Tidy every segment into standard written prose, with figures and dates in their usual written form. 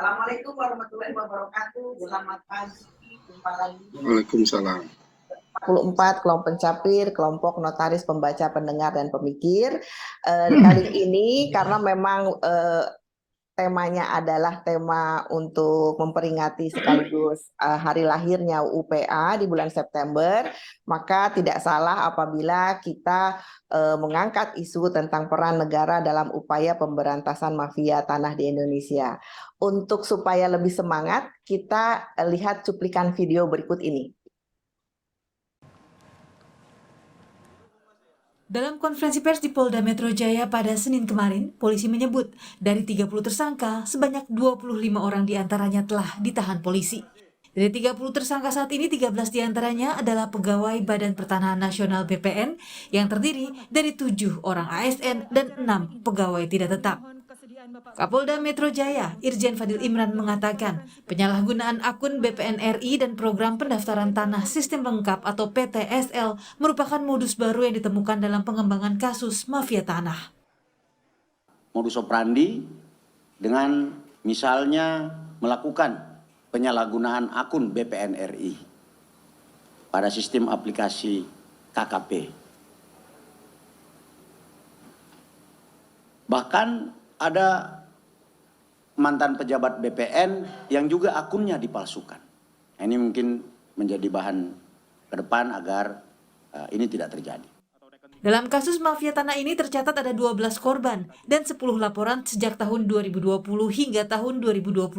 Assalamualaikum warahmatullahi wabarakatuh. Selamat pagi. Jumpa lagi. Waalaikumsalam. 44 kelompok pencapir, kelompok notaris pembaca, pendengar, dan pemikir. Kali ini karena memang temanya adalah tema untuk memperingati sekaligus hari lahirnya UPA di bulan September, maka tidak salah apabila kita mengangkat isu tentang peran negara dalam upaya pemberantasan mafia tanah di Indonesia. Untuk supaya lebih semangat, kita lihat cuplikan video berikut ini. Dalam konferensi pers di Polda Metro Jaya pada Senin kemarin, polisi menyebut dari 30 tersangka, sebanyak 25 orang diantaranya telah ditahan polisi. Dari 30 tersangka saat ini, 13 diantaranya adalah pegawai Badan Pertanahan Nasional BPN yang terdiri dari 7 orang ASN dan 6 pegawai tidak tetap. Kapolda Metro Jaya, Irjen Fadil Imran mengatakan, penyalahgunaan akun BPN RI dan program pendaftaran tanah sistem lengkap atau PTSL merupakan modus baru yang ditemukan dalam pengembangan kasus mafia tanah. Modus operandi dengan misalnya melakukan penyalahgunaan akun BPN RI pada sistem aplikasi KKP. Bahkan ada mantan pejabat BPN yang juga akunnya dipalsukan. Ini mungkin menjadi bahan ke depan agar ini tidak terjadi. Dalam kasus mafia tanah ini tercatat ada 12 korban dan 10 laporan sejak tahun 2020 hingga tahun 2022.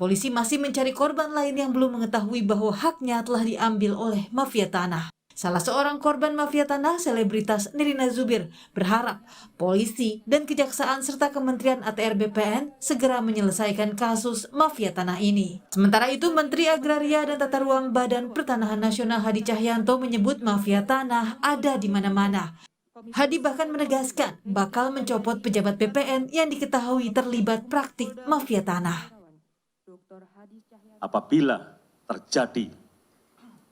Polisi masih mencari korban lain yang belum mengetahui bahwa haknya telah diambil oleh mafia tanah. Salah seorang korban mafia tanah, selebritas Nirina Zubir, berharap polisi dan kejaksaan serta Kementerian ATR BPN segera menyelesaikan kasus mafia tanah ini. Sementara itu, Menteri Agraria dan Tata Ruang Badan Pertanahan Nasional Hadi Cahyanto menyebut mafia tanah ada di mana-mana. Hadi bahkan menegaskan bakal mencopot pejabat BPN yang diketahui terlibat praktik mafia tanah. Apabila terjadi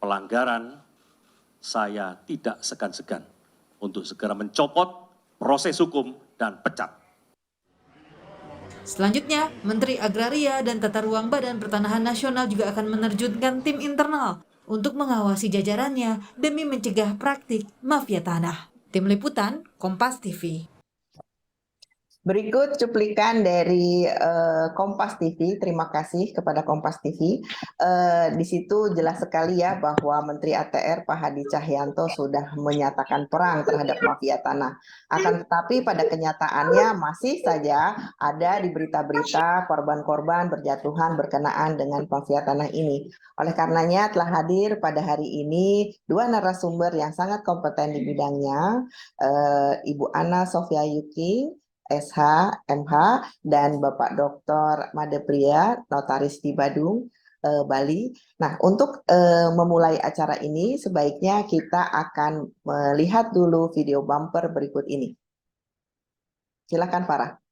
pelanggaran, saya tidak segan-segan untuk segera mencopot proses hukum dan pecat. Selanjutnya, Menteri Agraria dan Tata Ruang Badan Pertanahan Nasional juga akan menerjunkan tim internal untuk mengawasi jajarannya demi mencegah praktik mafia tanah. Tim Liputan, Kompas TV. Berikut cuplikan dari Kompas TV. Terima kasih kepada Kompas TV. Di situ jelas sekali ya bahwa Menteri ATR Pak Hadi Cahyanto sudah menyatakan perang terhadap mafia tanah. Akan tetapi pada kenyataannya masih saja ada di berita-berita korban-korban berjatuhan berkenaan dengan mafia tanah ini. Oleh karenanya telah hadir pada hari ini dua narasumber yang sangat kompeten di bidangnya, Ibu Ana Sofia Yuki, SH, MH, dan Bapak Dr. Madepria, notaris di Badung, Bali. Nah, untuk memulai acara ini, sebaiknya kita akan melihat dulu video bumper berikut ini. Silakan, Farah.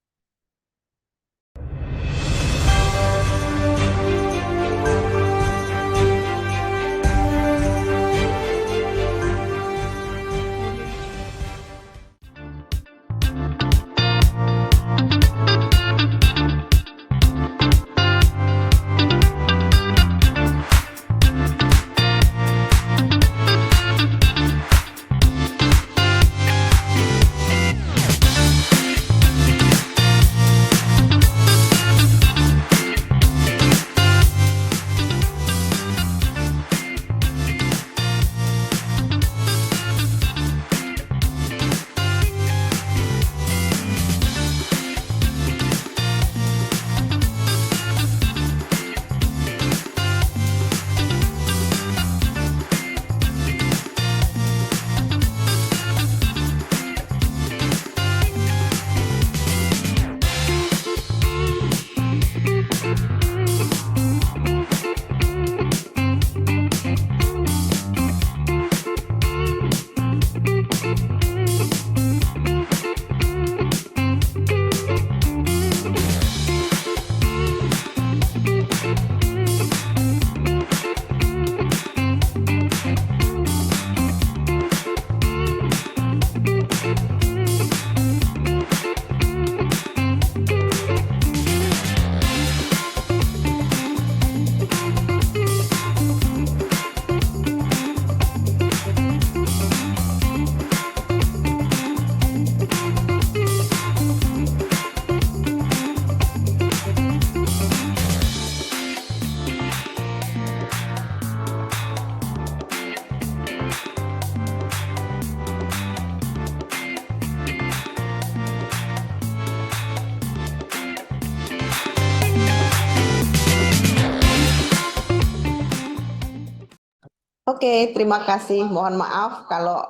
Oke, terima kasih. Mohon maaf kalau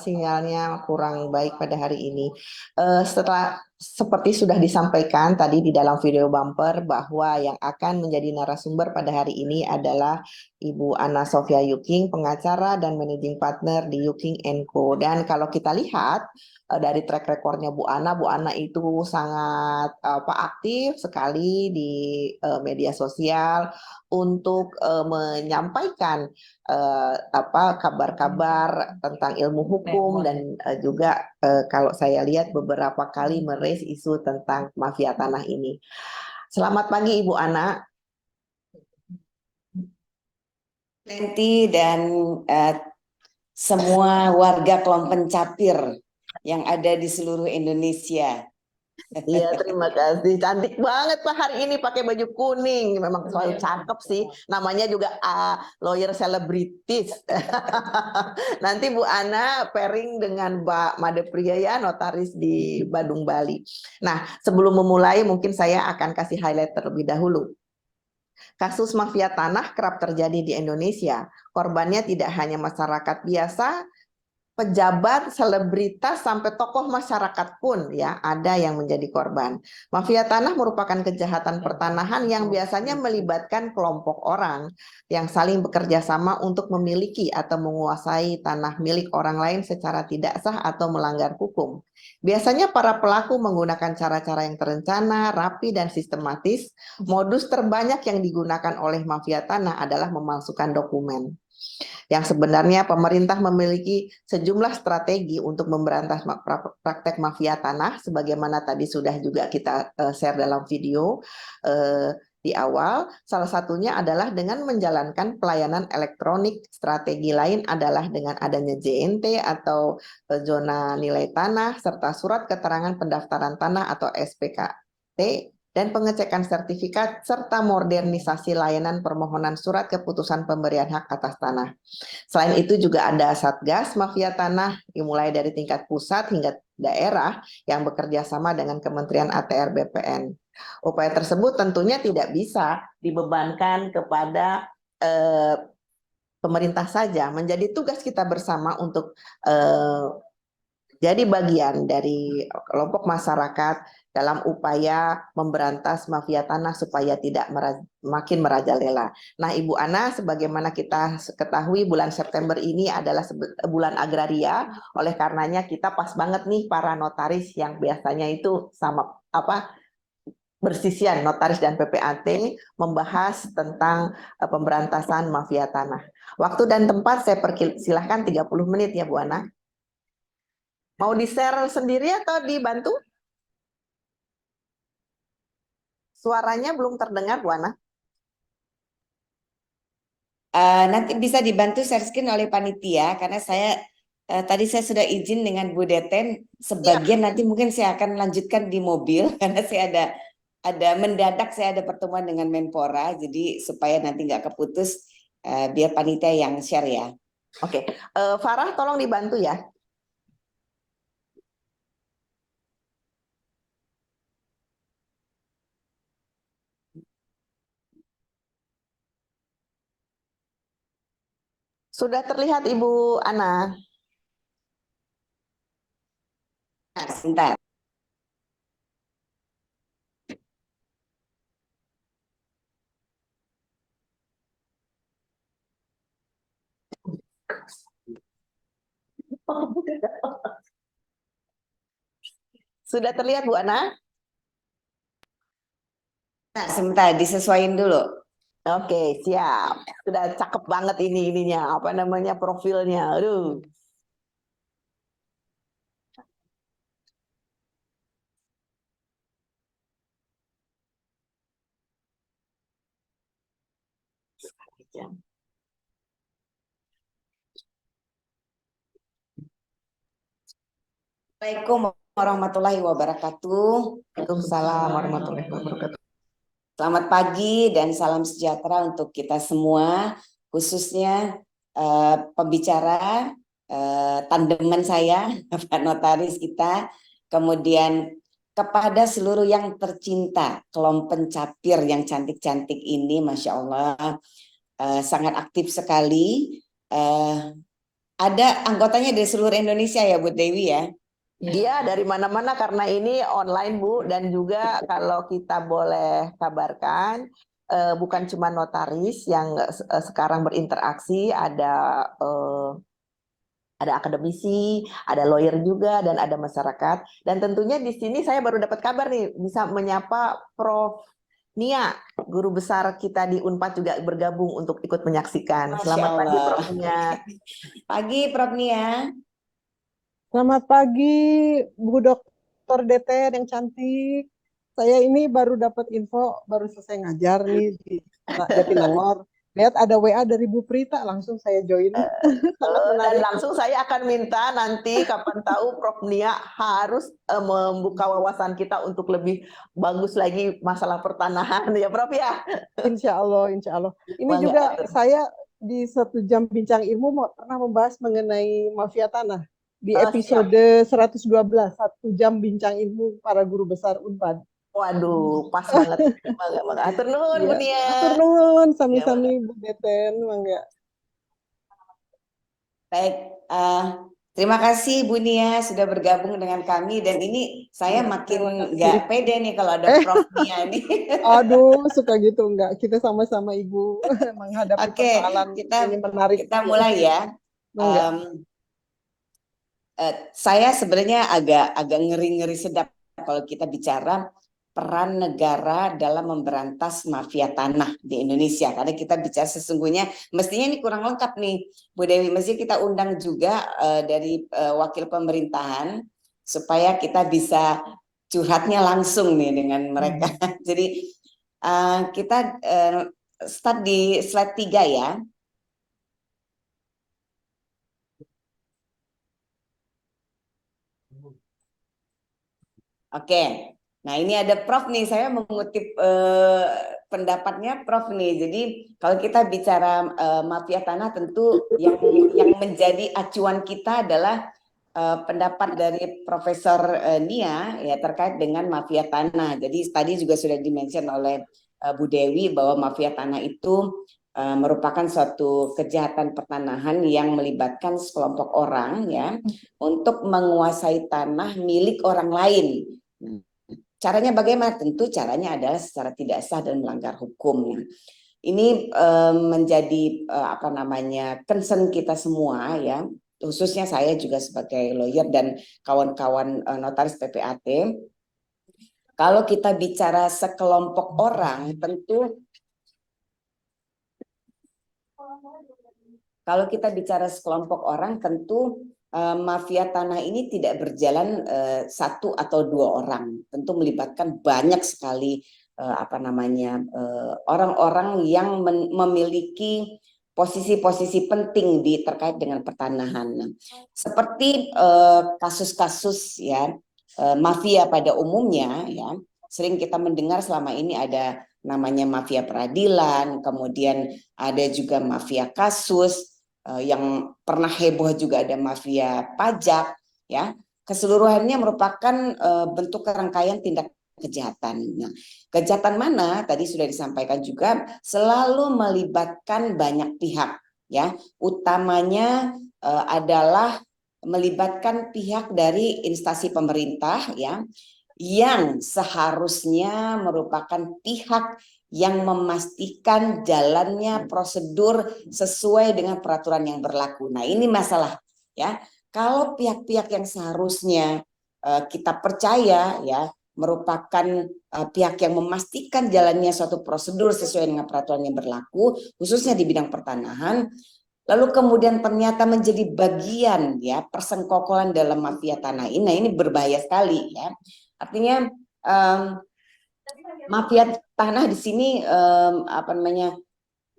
sinyalnya kurang baik pada hari ini. Setelah seperti sudah disampaikan tadi di dalam video bumper bahwa yang akan menjadi narasumber pada hari ini adalah Ibu Ana Sofia Yuking, pengacara dan managing partner di Yuking Co. Dan kalau kita lihat dari track recordnya Bu Ana itu sangat aktif sekali di media sosial untuk menyampaikan kabar-kabar tentang ilmu hukum dan juga kalau saya lihat beberapa kali meraise isu tentang mafia tanah ini. Selamat pagi Ibu Ana. Lenti dan semua warga Kelompen Capir yang ada di seluruh Indonesia. Iya, terima kasih. Cantik banget Pak hari ini pakai baju kuning. Memang selalu cakep sih. Namanya juga lawyer celebrities. Nanti Bu Ana pairing dengan Mbak Made Priya ya, notaris di Badung, Bali. Nah, sebelum memulai mungkin saya akan kasih highlight terlebih dahulu. Kasus mafia tanah kerap terjadi di Indonesia. Korbannya tidak hanya masyarakat biasa, pejabat, selebritas, sampai tokoh masyarakat pun ya ada yang menjadi korban. Mafia tanah merupakan kejahatan pertanahan yang biasanya melibatkan kelompok orang yang saling bekerja sama untuk memiliki atau menguasai tanah milik orang lain secara tidak sah atau melanggar hukum. Biasanya para pelaku menggunakan cara-cara yang terencana, rapi, dan sistematis. Modus terbanyak yang digunakan oleh mafia tanah adalah memalsukan dokumen. Yang sebenarnya pemerintah memiliki sejumlah strategi untuk memberantas praktek mafia tanah, sebagaimana tadi sudah juga kita share dalam video di awal. Salah satunya adalah dengan menjalankan pelayanan elektronik. Strategi lain adalah dengan adanya JNT atau zona nilai tanah, serta surat keterangan pendaftaran tanah atau SPKT, dan pengecekan sertifikat, serta modernisasi layanan permohonan surat keputusan pemberian hak atas tanah. Selain itu juga ada Satgas Mafia Tanah, dimulai dari tingkat pusat hingga daerah yang bekerja sama dengan Kementerian ATR BPN. Upaya tersebut tentunya tidak bisa dibebankan kepada pemerintah saja, menjadi tugas kita bersama untuk jadi bagian dari kelompok masyarakat dalam upaya memberantas mafia tanah supaya tidak makin merajalela. Nah, Ibu Ana, sebagaimana kita ketahui bulan September ini adalah bulan agraria, oleh karenanya kita pas banget nih para notaris yang biasanya itu sama bersisian notaris dan PPAT membahas tentang pemberantasan mafia tanah. Waktu dan tempat saya persilahkan 30 menit ya Bu Ana. Mau di-share sendiri atau dibantu? Suaranya belum terdengar, Bu Ana. Nanti bisa dibantu share screen oleh panitia karena saya tadi saya sudah izin dengan Bu Deten. Sebagian nanti mungkin saya akan lanjutkan di mobil karena saya ada mendadak saya ada pertemuan dengan Menpora, jadi supaya nanti nggak keputus biar panitia yang share ya. Oke, Farah tolong dibantu ya. Sudah terlihat Ibu Ana? Nah, sebentar. Sudah terlihat Bu Ana? Nah, sebentar disesuaikan dulu. Oke, siap. Sudah cakep banget ininya, apa namanya profilnya. Aduh. Assalamualaikum warahmatullahi wabarakatuh. Waalaikumsalam warahmatullahi wabarakatuh. Selamat pagi dan salam sejahtera untuk kita semua, khususnya pembicara, tandeman saya, Pak Notaris kita, kemudian kepada seluruh yang tercinta, Kelompen Capir yang cantik-cantik ini, Masya Allah, sangat aktif sekali ada anggotanya dari seluruh Indonesia ya Bu Dewi ya? Iya, dari mana-mana karena ini online Bu, dan juga kalau kita boleh kabarkan, bukan cuma notaris yang sekarang berinteraksi, ada akademisi, ada lawyer juga, dan ada masyarakat. Dan tentunya di sini saya baru dapat kabar nih, bisa menyapa Prof. Nia, guru besar kita di Unpad juga bergabung untuk ikut menyaksikan. Masya Selamat pagi Allah. Prof. Nia. Pagi Prof Nia. Selamat pagi, Bu Dokter Deten yang cantik. Saya ini baru dapat info, baru selesai ngajar nih di Jatinangor. Lihat ada WA dari Bu Prita, langsung saya join. Sangat Dan menarik. langsung saya akan minta nanti kapan tahu Prof. Nia harus membuka wawasan kita untuk lebih bagus lagi masalah pertanahan ya Prof ya. Insya Allah, insya Allah. Ini Bangga. juga saya di 1 jam bincang ilmu pernah membahas mengenai mafia tanah. Di episode 112, 1 jam bincang ilmu para guru besar Unpad. Waduh, pas banget. Bangga. Atur nuhun Bu Nia. Atur nuhun, sami-sami Bu Deten, mangga. Baik, terima kasih Bu Nia sudah bergabung dengan kami, dan ini saya makin nggak pede nih kalau ada Prof Nia nih. Aduh, suka gitu enggak? Kita sama-sama Ibu menghadapi Oke, persoalan ini menarik. kita mulai ya. Saya sebenarnya agak ngeri-ngeri sedap kalau kita bicara peran negara dalam memberantas mafia tanah di Indonesia, karena kita bicara sesungguhnya mestinya ini kurang lengkap nih Bu Dewi, mesti kita undang juga dari wakil pemerintahan supaya kita bisa curhatnya langsung nih dengan mereka. Jadi kita start di slide 3 ya. Oke. Nah ini ada Prof nih, saya mengutip pendapatnya Prof nih. Jadi kalau kita bicara mafia tanah, tentu yang menjadi acuan kita adalah pendapat dari Profesor Nia ya terkait dengan mafia tanah. Jadi tadi juga sudah dimention oleh Bu Dewi bahwa mafia tanah itu merupakan suatu kejahatan pertanahan yang melibatkan sekelompok orang ya untuk menguasai tanah milik orang lain. Caranya bagaimana? Tentu caranya adalah secara tidak sah dan melanggar hukum. Ini menjadi concern kita semua ya, khususnya saya juga sebagai lawyer dan kawan-kawan notaris PPAT. Kalau kita bicara sekelompok orang, tentu mafia tanah ini tidak berjalan 1 atau 2 orang, tentu melibatkan banyak sekali orang-orang yang memiliki posisi-posisi penting terkait dengan pertanahan. Seperti kasus-kasus ya mafia pada umumnya ya, sering kita mendengar selama ini ada namanya mafia peradilan, kemudian ada juga mafia kasus. Yang pernah heboh juga ada mafia pajak ya, keseluruhannya merupakan bentuk rangkaian tindak kejahatan. Nah, kejahatan mana tadi sudah disampaikan juga selalu melibatkan banyak pihak ya, utamanya adalah melibatkan pihak dari instansi pemerintah ya, yang seharusnya merupakan pihak yang memastikan jalannya prosedur sesuai dengan peraturan yang berlaku. Nah ini masalah ya, kalau pihak-pihak yang seharusnya kita percaya ya merupakan pihak yang memastikan jalannya suatu prosedur sesuai dengan peraturan yang berlaku, khususnya di bidang pertanahan, lalu kemudian ternyata menjadi bagian ya persengkokolan dalam mafia tanah ini. Nah ini berbahaya sekali ya. Artinya mafia tanah di sini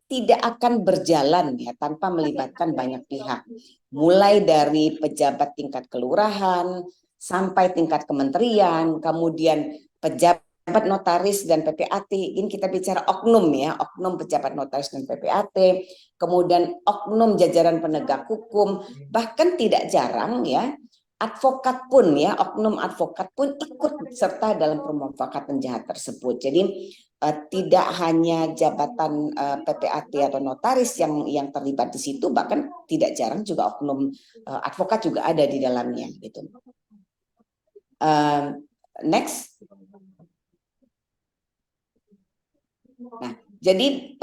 tidak akan berjalan ya tanpa melibatkan banyak pihak, mulai dari pejabat tingkat kelurahan sampai tingkat kementerian, kemudian pejabat notaris dan PPAT. Ini kita bicara oknum ya, oknum pejabat notaris dan PPAT, kemudian oknum jajaran penegak hukum, bahkan tidak jarang ya advokat pun ya, oknum advokat pun ikut serta dalam permufakatan jahat tersebut. Jadi tidak hanya jabatan PPAT atau notaris yang terlibat di situ, bahkan tidak jarang juga oknum advokat juga ada di dalamnya gitu. Next. Nah, jadi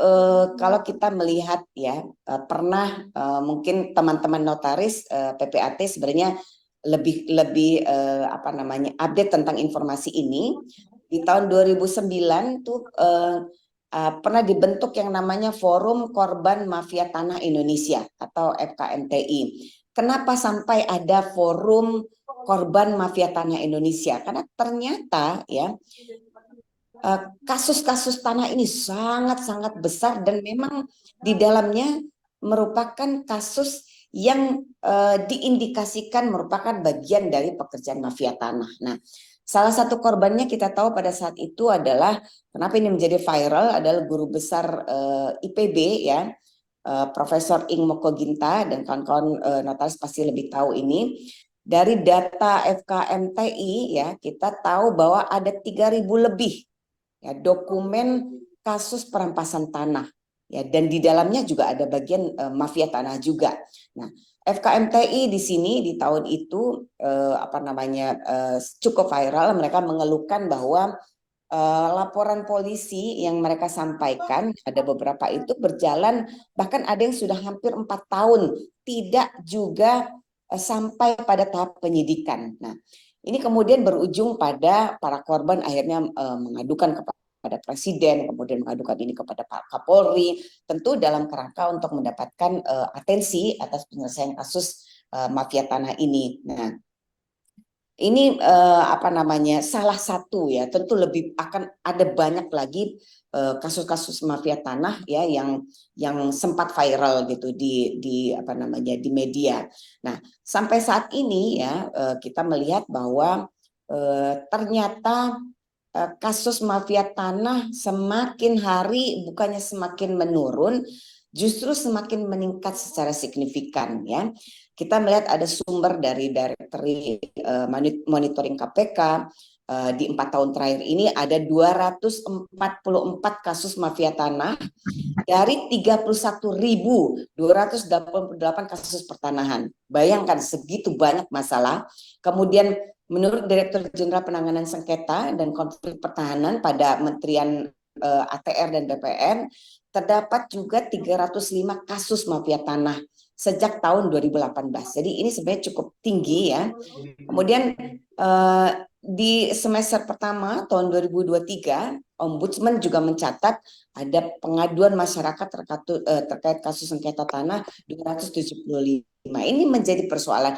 kalau kita melihat ya, pernah mungkin teman-teman notaris PPAT sebenarnya lebih apa namanya update tentang informasi ini. Di tahun 2009 tuh pernah dibentuk yang namanya Forum Korban Mafia Tanah Indonesia atau FKMTI. Kenapa sampai ada Forum Korban Mafia Tanah Indonesia? Karena ternyata ya kasus-kasus tanah ini sangat-sangat besar dan memang di dalamnya merupakan kasus yang diindikasikan merupakan bagian dari pekerjaan mafia tanah. Nah, salah satu korbannya kita tahu pada saat itu adalah, kenapa ini menjadi viral, adalah guru besar IPB ya, Profesor Ing Moko Ginta, dan kawan-kawan notaris pasti lebih tahu ini. Dari data FKMTI ya, kita tahu bahwa ada 3.000 lebih ya dokumen kasus perampasan tanah ya, dan di dalamnya juga ada bagian mafia tanah juga. Nah, FKMTI di sini di tahun itu apa namanya cukup viral. Mereka mengeluhkan bahwa laporan polisi yang mereka sampaikan ada beberapa itu berjalan, bahkan ada yang sudah hampir 4 tahun tidak juga sampai pada tahap penyidikan. Nah, ini kemudian berujung pada para korban akhirnya mengadukan kepada Presiden, kemudian mengadukan ini kepada Pak Kapolri, tentu dalam kerangka untuk mendapatkan atensi atas penyelesaian kasus mafia tanah ini. Nah, ini apa namanya salah satu ya, tentu lebih akan ada banyak lagi kasus-kasus mafia tanah ya yang sempat viral gitu di apa namanya di media. Nah, sampai saat ini ya kita melihat bahwa ternyata kasus mafia tanah semakin hari bukannya semakin menurun, justru semakin meningkat secara signifikan ya. Kita melihat ada sumber dari monitoring KPK di 4 tahun terakhir ini ada 244 kasus mafia tanah dari 31.288 kasus pertanahan. Bayangkan segitu banyak masalah. Kemudian menurut Direktur Jenderal Penanganan Sengketa dan Konflik Pertahanan pada Kementerian ATR dan BPN, terdapat juga 305 kasus mafia tanah sejak tahun 2018. Jadi ini sebenarnya cukup tinggi ya. Kemudian di semester pertama tahun 2023, Ombudsman juga mencatat ada pengaduan masyarakat terkait kasus sengketa tanah 275. Ini menjadi persoalan.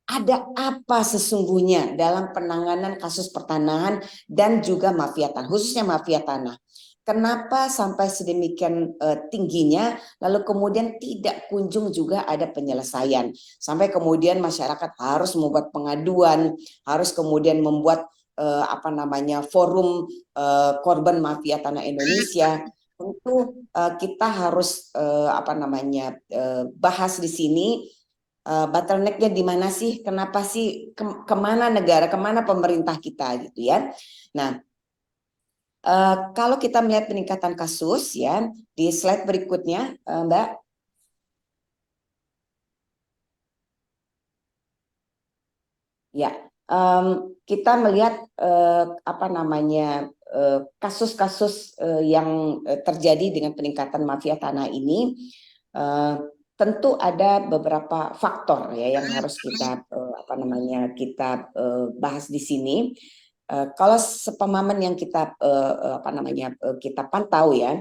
Ada apa sesungguhnya dalam penanganan kasus pertanahan dan juga mafia tanah, khususnya mafia tanah? Kenapa sampai sedemikian tingginya, lalu kemudian tidak kunjung juga ada penyelesaian, sampai kemudian masyarakat harus membuat pengaduan, harus kemudian membuat apa namanya forum korban mafia tanah Indonesia. Tentu kita harus apa namanya bahas di sini. Bottlenecknya di mana sih? Kenapa sih? Kemana negara? Kemana pemerintah kita gitu ya? Nah, kalau kita melihat peningkatan kasus ya di slide berikutnya, Mbak. Ya, kita melihat apa namanya kasus-kasus yang terjadi dengan peningkatan mafia tanah ini. Tentu ada beberapa faktor ya yang harus kita apa namanya kita bahas di sini. Kalau sepemahaman yang kita apa namanya kita pantau ya,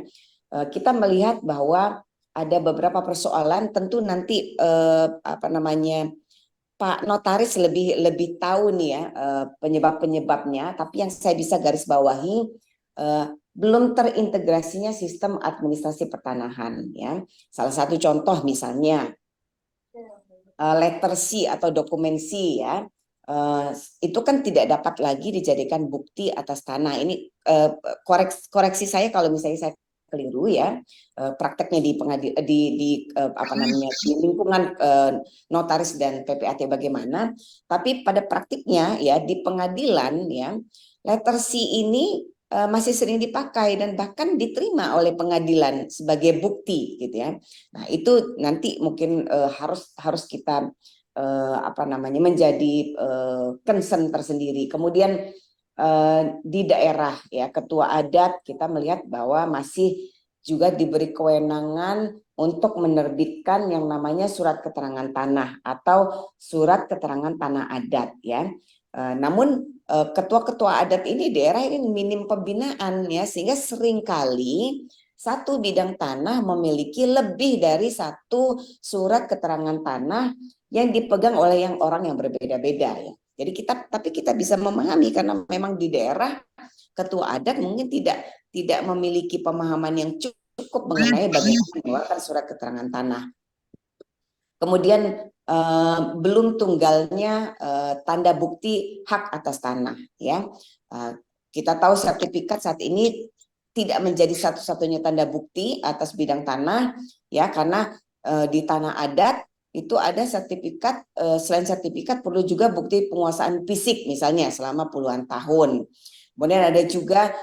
kita melihat bahwa ada beberapa persoalan. Tentu nanti apa namanya Pak Notaris lebih tahu nih ya penyebab-penyebabnya. Tapi yang saya bisa garis bawahi, belum terintegrasinya sistem administrasi pertanahan ya. Salah satu contoh misalnya letter C atau dokumen C ya, itu kan tidak dapat lagi dijadikan bukti atas tanah. Ini koreksi saya kalau misalnya saya keliru ya, prakteknya di apa namanya di lingkungan notaris dan PPAT bagaimana, tapi pada praktiknya ya di pengadilan ya letter C ini masih sering dipakai dan bahkan diterima oleh pengadilan sebagai bukti gitu ya. Nah, itu nanti mungkin harus kita menjadi concern tersendiri. Kemudian di daerah ya, ketua adat kita melihat bahwa masih juga diberi kewenangan untuk menerbitkan yang namanya surat keterangan tanah atau surat keterangan tanah adat ya. Namun ketua-ketua adat ini daerah ini minim pembinaan ya, sehingga seringkali satu bidang tanah memiliki lebih dari satu surat keterangan tanah yang dipegang oleh orang yang berbeda-beda ya. Jadi kita bisa memahami karena memang di daerah ketua adat mungkin tidak memiliki pemahaman yang cukup mengenai bagaimana mengeluarkan surat keterangan tanah. Kemudian belum tunggalnya tanda bukti hak atas tanah ya. Kita tahu sertifikat saat ini tidak menjadi satu-satunya tanda bukti atas bidang tanah ya, karena di tanah adat itu ada sertifikat, selain sertifikat perlu juga bukti penguasaan fisik misalnya selama puluhan tahun. Kemudian ada juga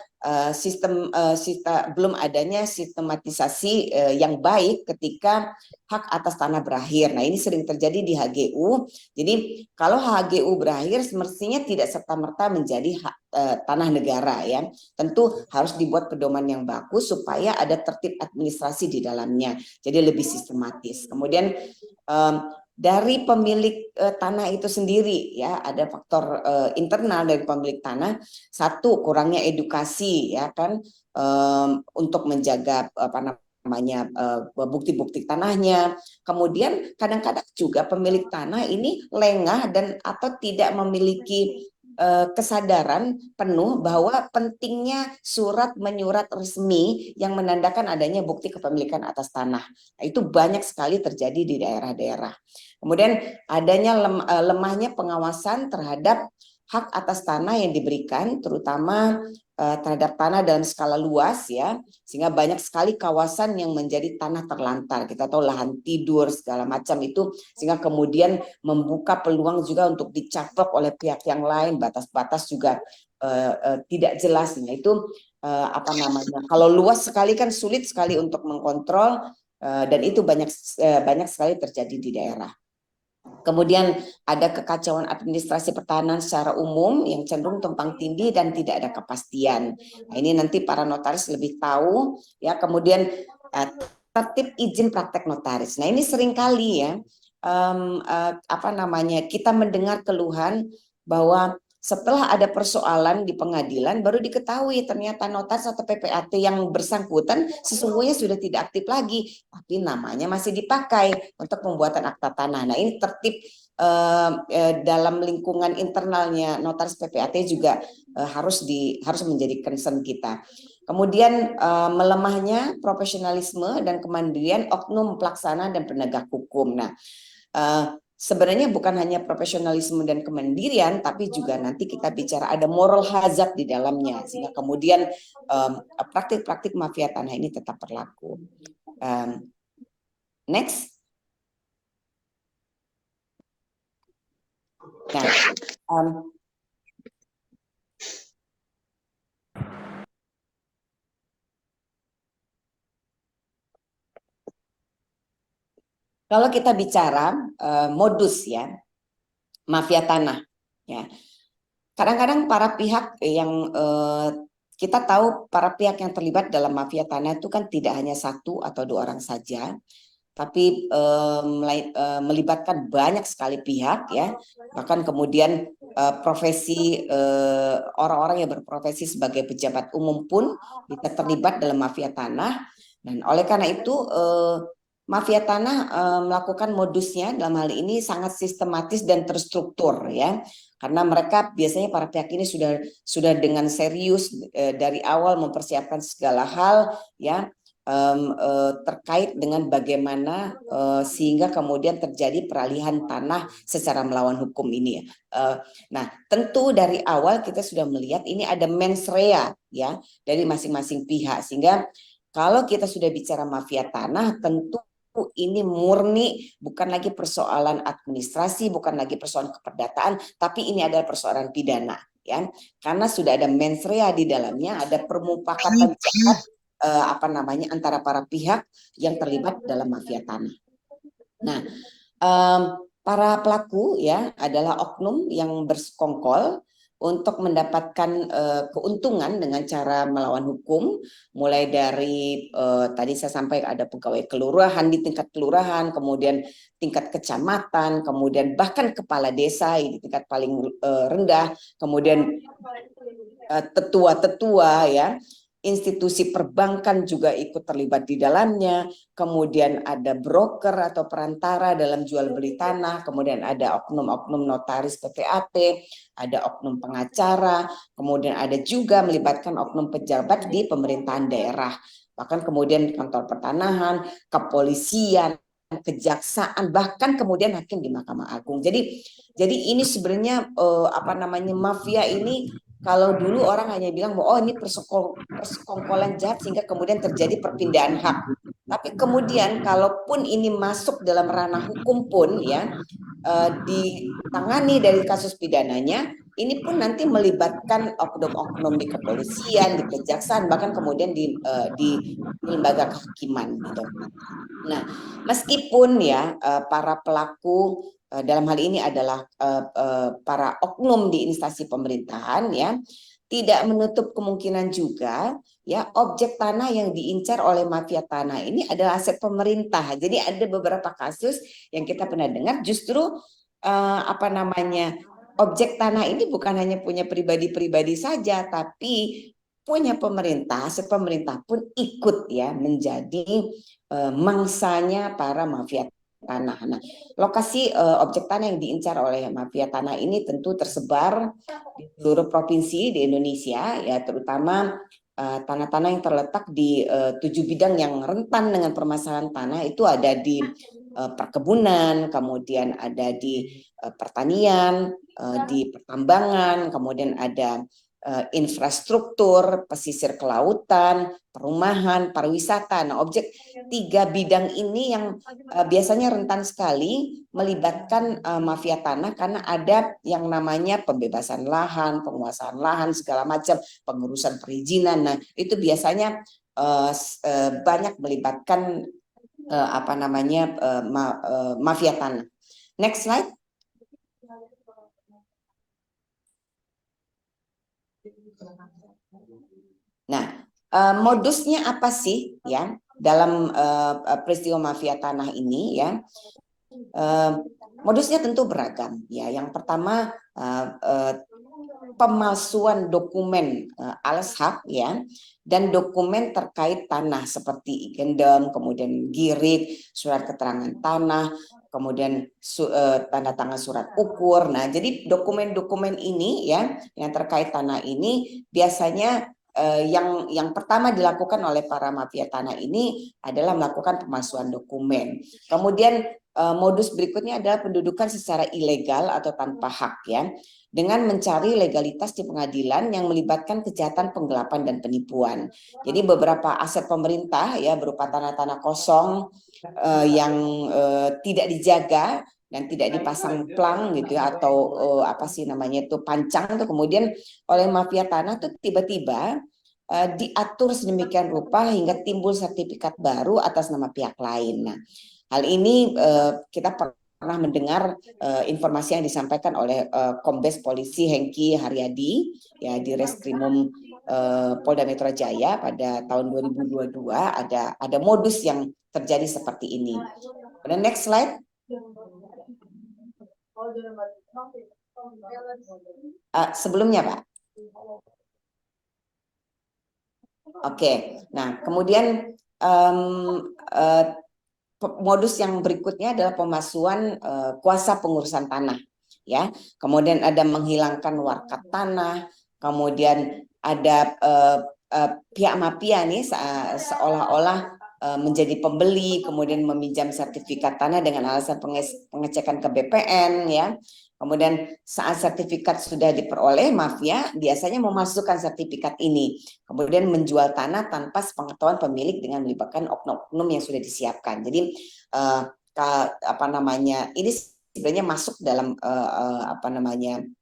belum adanya sistematisasi yang baik ketika hak atas tanah berakhir. Nah, ini sering terjadi di HGU. Jadi kalau HGU berakhir semestinya tidak serta-merta menjadi hak tanah negara ya. Tentu harus dibuat pedoman yang bagus supaya ada tertib administrasi di dalamnya. Jadi lebih sistematis. Kemudian dari pemilik tanah itu sendiri ya, ada faktor internal dari pemilik tanah. Satu, kurangnya edukasi ya kan, untuk menjaga bukti-bukti tanahnya. Kemudian kadang-kadang juga pemilik tanah ini lengah dan atau tidak memiliki kesadaran penuh bahwa pentingnya surat menyurat resmi yang menandakan adanya bukti kepemilikan atas tanah. Nah, itu banyak sekali terjadi di daerah-daerah. Kemudian adanya lemahnya pengawasan terhadap hak atas tanah yang diberikan, terutama terhadap tanah dalam skala luas ya, sehingga banyak sekali kawasan yang menjadi tanah terlantar. Kita tahu lahan tidur segala macam itu, sehingga kemudian membuka peluang juga untuk dicaplok oleh pihak yang lain. Batas-batas juga tidak jelas. Nah, itu kalau luas sekali kan sulit sekali untuk mengkontrol, dan itu banyak sekali terjadi di daerah. Kemudian ada kekacauan administrasi pertahanan secara umum yang cenderung tumpang tindih dan tidak ada kepastian. Nah, ini nanti para notaris lebih tahu ya. Kemudian tertib izin praktek notaris. Nah, ini seringkali ya kita mendengar keluhan bahwa setelah ada persoalan di pengadilan baru diketahui ternyata notaris atau PPAT yang bersangkutan sesungguhnya sudah tidak aktif lagi, tapi namanya masih dipakai untuk pembuatan akta tanah. Nah, ini tertib dalam lingkungan internalnya notaris PPAT juga harus menjadi concern kita. Kemudian melemahnya profesionalisme dan kemandirian oknum pelaksana dan penegak hukum. Nah, sebenarnya bukan hanya profesionalisme dan kemandirian, tapi juga nanti kita bicara ada moral hazard di dalamnya, sehingga kemudian praktik-praktik mafia tanah ini tetap berlaku. Next. Nah, kalau kita bicara modus ya, mafia tanah ya, kadang-kadang para pihak yang kita tahu para pihak yang terlibat dalam mafia tanah itu kan tidak hanya satu atau dua orang saja, tapi melibatkan banyak sekali pihak ya. Bahkan kemudian profesi orang-orang yang berprofesi sebagai pejabat umum pun bisa terlibat dalam mafia tanah. Dan oleh karena itu mafia tanah melakukan modusnya dalam hal ini sangat sistematis dan terstruktur ya, karena mereka biasanya para pihak ini sudah dengan serius dari awal mempersiapkan segala hal ya, terkait dengan bagaimana sehingga kemudian terjadi peralihan tanah secara melawan hukum ini. Nah, tentu dari awal kita sudah melihat ini ada mens rea ya dari masing-masing pihak, sehingga kalau kita sudah bicara mafia tanah tentu ini murni bukan lagi persoalan administrasi, bukan lagi persoalan keperdataan, tapi ini adalah persoalan pidana ya, karena sudah ada mens rea di dalamnya, ada permufakatan jahat antara para pihak yang terlibat dalam mafia tanah. Nah, para pelaku ya adalah oknum yang bersekongkol untuk mendapatkan keuntungan dengan cara melawan hukum, mulai dari tadi saya sampaikan ada pegawai kelurahan di tingkat kelurahan, kemudian tingkat kecamatan, kemudian bahkan kepala desa di tingkat paling rendah, kemudian tetua-tetua ya. Institusi perbankan juga ikut terlibat di dalamnya, kemudian ada broker atau perantara dalam jual beli tanah, kemudian ada oknum-oknum notaris PPAT, ada oknum pengacara, kemudian ada juga melibatkan oknum pejabat di pemerintahan daerah, bahkan kemudian kantor pertanahan, kepolisian, kejaksaan, bahkan kemudian hakim di Mahkamah Agung. Jadi ini sebenarnya mafia ini. Kalau dulu orang hanya bilang bahwa ini persekongkolan jahat sehingga kemudian terjadi perpindahan hak. Tapi kemudian kalaupun ini masuk dalam ranah hukum pun ya ditangani dari kasus pidananya, ini pun nanti melibatkan oknum-oknum di kepolisian, di kejaksaan, bahkan kemudian di lembaga kehakiman gitu. Nah, meskipun ya para pelaku dalam hal ini adalah para oknum di instansi pemerintahan ya, tidak menutup kemungkinan juga ya objek tanah yang diincar oleh mafia tanah ini adalah aset pemerintah. Jadi ada beberapa kasus yang kita pernah dengar justru objek tanah ini bukan hanya punya pribadi-pribadi saja, tapi punya pemerintah, aset pemerintah pun ikut ya menjadi mangsanya para mafia tanah. Nah, lokasi objek tanah yang diincar oleh mafia tanah ini tentu tersebar di seluruh provinsi di Indonesia, ya terutama tanah-tanah yang terletak di 7 bidang yang rentan dengan permasalahan tanah. Itu ada di perkebunan, kemudian ada di pertanian, di pertambangan, kemudian ada infrastruktur, pesisir kelautan, perumahan, pariwisata. Nah, objek 3 bidang ini yang biasanya rentan sekali melibatkan mafia tanah karena ada yang namanya pembebasan lahan, penguasaan lahan, segala macam, pengurusan perizinan. Nah, itu biasanya banyak melibatkan mafia tanah. Next slide. Nah, modusnya apa sih ya dalam peristiwa mafia tanah ini ya? Modusnya tentu beragam ya. Yang pertama pemalsuan dokumen alas hak ya, dan dokumen terkait tanah seperti igendam, kemudian girik, surat keterangan tanah, kemudian tanda tangan surat ukur. Nah, jadi dokumen-dokumen ini ya yang terkait tanah ini biasanya yang pertama dilakukan oleh para mafia tanah ini adalah melakukan pemalsuan dokumen. Kemudian modus berikutnya adalah pendudukan secara ilegal atau tanpa hak ya, dengan mencari legalitas di pengadilan yang melibatkan kejahatan penggelapan dan penipuan. Jadi beberapa aset pemerintah ya berupa tanah-tanah kosong yang tidak dijaga dan tidak dipasang plang gitu ya, atau pancang tuh kemudian oleh mafia tanah tuh tiba-tiba diatur sedemikian rupa hingga timbul sertifikat baru atas nama pihak lain. Nah, hal ini kita pernah mendengar informasi yang disampaikan oleh Kombes Polisi Hengki Haryadi ya di Reskrimum Polda Metro Jaya pada tahun 2022 ada modus yang terjadi seperti ini. Pada next slide. Sebelumnya Pak. Oke. Nah, kemudian modus yang berikutnya adalah pemalsuan kuasa pengurusan tanah ya. Kemudian ada menghilangkan warkat tanah, kemudian ada pihak mafia nih seolah-olah menjadi pembeli, kemudian meminjam sertifikat tanah dengan alasan pengecekan ke BPN ya. Kemudian saat sertifikat sudah diperoleh, mafia biasanya memasukkan sertifikat ini, kemudian menjual tanah tanpa sepengetahuan pemilik dengan melibatkan oknum-oknum yang sudah disiapkan. Jadi ini sebenarnya masuk dalam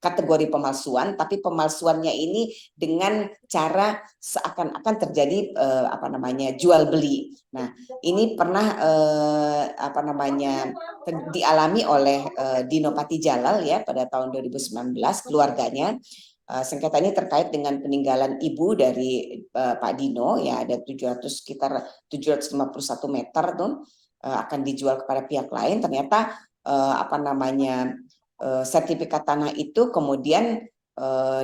kategori pemalsuan, tapi pemalsuannya ini dengan cara seakan-akan terjadi jual beli. Nah, ini pernah dialami oleh Dino Patijalal ya pada tahun 2019, keluarganya. Sengketa ini terkait dengan peninggalan ibu dari Pak Dino ya, ada sekitar 751 meter tuh akan dijual kepada pihak lain. Ternyata sertifikat tanah itu kemudian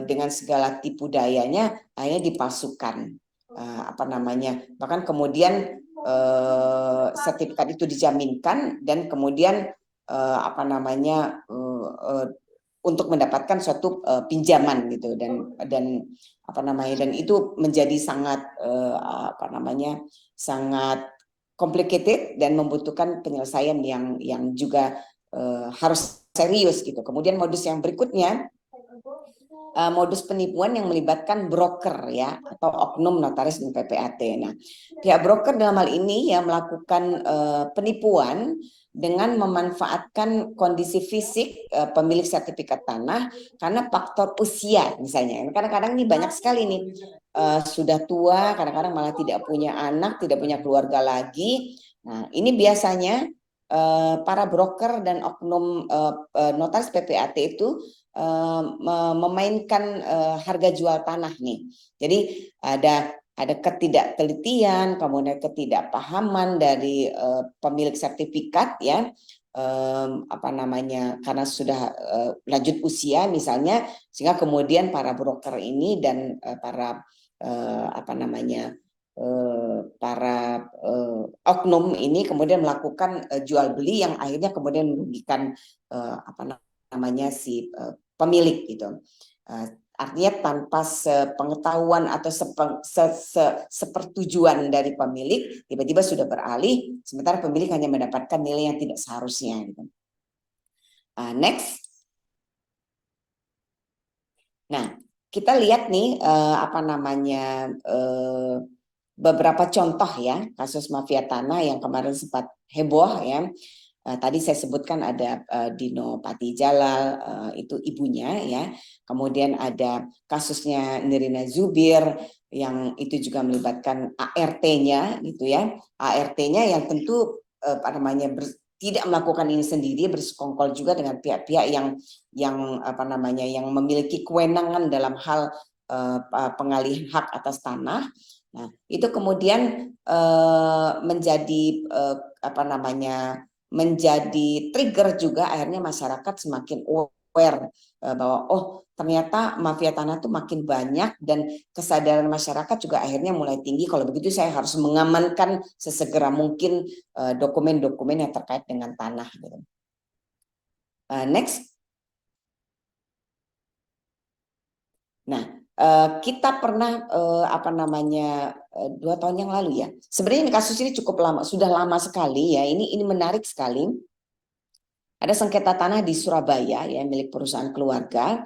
dengan segala tipu dayanya akhirnya dipalsukan. Bahkan kemudian sertifikat itu dijaminkan dan kemudian untuk mendapatkan suatu pinjaman gitu, dan itu menjadi sangat sangat complicated dan membutuhkan penyelesaian yang juga harus serius gitu. Kemudian modus yang berikutnya, modus penipuan yang melibatkan broker ya, atau oknum notaris dan PPAT. Nah, pihak broker dalam hal ini ya melakukan penipuan dengan memanfaatkan kondisi fisik pemilik sertifikat tanah karena faktor usia misalnya. Kadang-kadang ini banyak sekali nih sudah tua, kadang-kadang malah tidak punya anak, tidak punya keluarga lagi. Nah, ini biasanya para broker dan oknum notaris PPAT itu memainkan harga jual tanah nih. Jadi ada ketidaktelitian, kemudian ketidakpahaman dari pemilik sertifikat ya, karena sudah lanjut usia misalnya, sehingga kemudian para broker ini dan para oknum ini kemudian melakukan jual beli yang akhirnya kemudian merugikan si pemilik gitu. Artinya tanpa sepengetahuan atau sepertujuan dari pemilik, tiba-tiba sudah beralih, sementara pemilik hanya mendapatkan nilai yang tidak seharusnya. Gitu. Next. Nah, kita lihat nih beberapa contoh ya kasus mafia tanah yang kemarin sempat heboh ya. Tadi saya sebutkan ada Dino Patijalal, itu ibunya ya. Kemudian ada kasusnya Nirina Zubir yang itu juga melibatkan ART-nya gitu ya. ART-nya yang tentu tidak melakukan ini sendiri, bersekongkol juga dengan pihak-pihak yang memiliki kewenangan dalam hal pengalihan hak atas tanah. Nah, itu kemudian menjadi trigger juga, akhirnya masyarakat semakin aware bahwa ternyata mafia tanah itu makin banyak, dan kesadaran masyarakat juga akhirnya mulai tinggi. Kalau begitu saya harus mengamankan sesegera mungkin dokumen-dokumen yang terkait dengan tanah. Next. Nah, kita pernah 2 tahun yang lalu ya. Sebenarnya kasus ini cukup lama, sudah lama sekali ya. Ini menarik sekali. Ada sengketa tanah di Surabaya ya, milik perusahaan keluarga.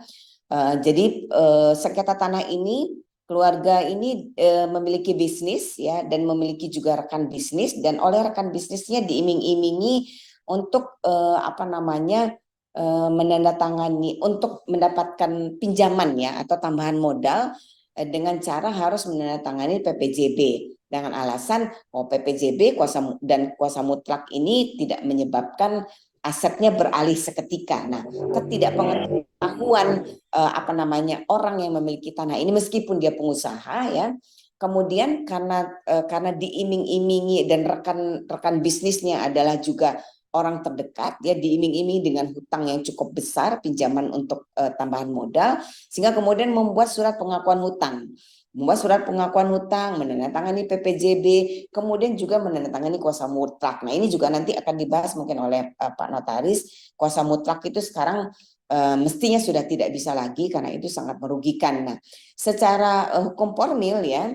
Jadi sengketa tanah ini, keluarga ini memiliki bisnis ya, dan memiliki juga rekan bisnis, dan oleh rekan bisnisnya diiming-imingi untuk menandatangani untuk mendapatkan pinjaman ya atau tambahan modal dengan cara harus menandatangani PPJB dengan alasan PPJB kuasa mutlak ini tidak menyebabkan asetnya beralih seketika. Nah, ketidakpengetahuan orang yang memiliki tanah ini meskipun dia pengusaha ya, kemudian karena diiming-imingi dan rekan bisnisnya adalah juga orang terdekat, dia diiming-imingi dengan hutang yang cukup besar, pinjaman untuk tambahan modal, sehingga kemudian membuat surat pengakuan hutang. Menandatangani PPJB, kemudian juga menandatangani kuasa mutlak. Nah, ini juga nanti akan dibahas mungkin oleh Pak Notaris. Kuasa mutlak itu sekarang mestinya sudah tidak bisa lagi karena itu sangat merugikan. Nah, secara hukum formil ya,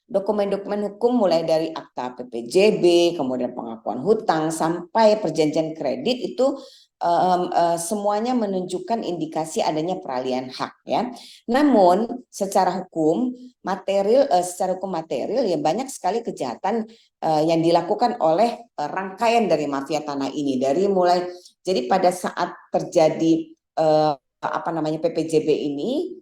dokumen-dokumen hukum mulai dari akta PPJB, kemudian pengakuan hutang sampai perjanjian kredit itu semuanya menunjukkan indikasi adanya peralihan hak ya. Namun secara hukum material ya banyak sekali kejahatan yang dilakukan oleh rangkaian dari mafia tanah ini dari mulai jadi pada saat terjadi PPJB ini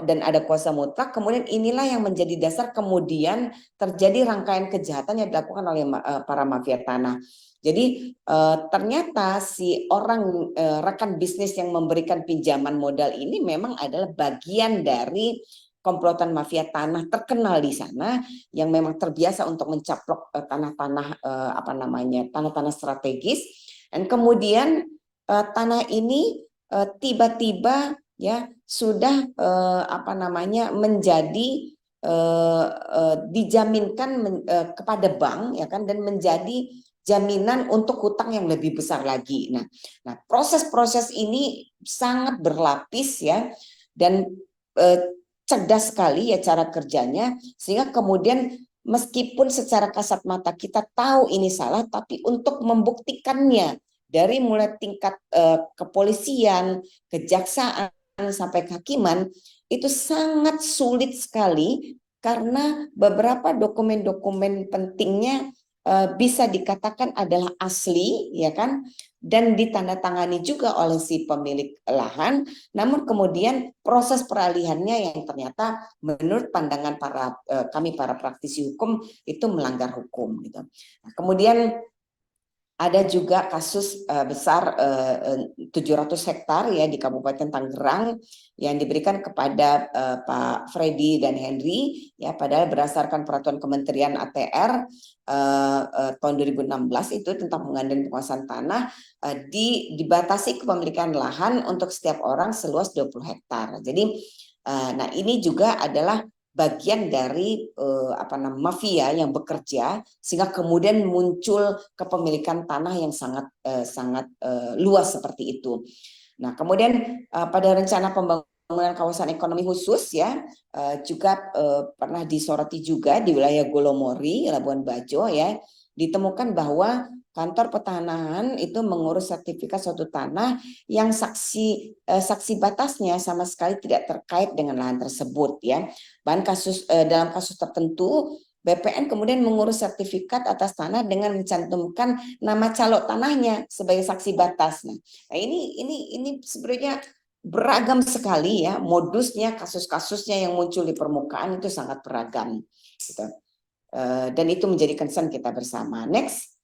dan ada kuasa mutlak, kemudian inilah yang menjadi dasar kemudian terjadi rangkaian kejahatan yang dilakukan oleh para mafia tanah. Jadi ternyata si orang rekan bisnis yang memberikan pinjaman modal ini memang adalah bagian dari komplotan mafia tanah terkenal di sana yang memang terbiasa untuk mencaplok tanah-tanah strategis, dan kemudian tanah ini tiba-tiba ya sudah menjadi dijaminkan kepada bank ya kan, dan menjadi jaminan untuk hutang yang lebih besar lagi. Nah, proses-proses ini sangat berlapis ya, dan cerdas sekali ya cara kerjanya, sehingga kemudian meskipun secara kasat mata kita tahu ini salah, tapi untuk membuktikannya dari mulai tingkat kepolisian, kejaksaan sampai kehakiman itu sangat sulit sekali karena beberapa dokumen-dokumen pentingnya bisa dikatakan adalah asli ya kan, dan ditandatangani juga oleh si pemilik lahan, namun kemudian proses peralihannya yang ternyata menurut pandangan kami para praktisi hukum itu melanggar hukum gitu. Nah, kemudian ada juga kasus besar 700 hektar ya di Kabupaten Tangerang yang diberikan kepada Pak Freddy dan Henry ya, padahal berdasarkan peraturan Kementerian ATR tahun 2016 itu tentang pengadaan penguasaan tanah dibatasi kepemilikan lahan untuk setiap orang seluas 20 hektar. Jadi nah ini juga adalah bagian dari mafia yang bekerja sehingga kemudian muncul kepemilikan tanah yang sangat luas seperti itu. Nah, kemudian pada rencana pembangunan kawasan ekonomi khusus ya juga pernah disoroti juga di wilayah Golomori, Labuan Bajo ya, ditemukan bahwa kantor petanahan itu mengurus sertifikat suatu tanah yang saksi batasnya sama sekali tidak terkait dengan lahan tersebut ya. Bahkan dalam kasus tertentu BPN kemudian mengurus sertifikat atas tanah dengan mencantumkan nama calok tanahnya sebagai saksi batas. Nah, ini sebenarnya beragam sekali ya modusnya, kasus-kasusnya yang muncul di permukaan itu sangat beragam gitu. Dan itu menjadi concern kita bersama. Next.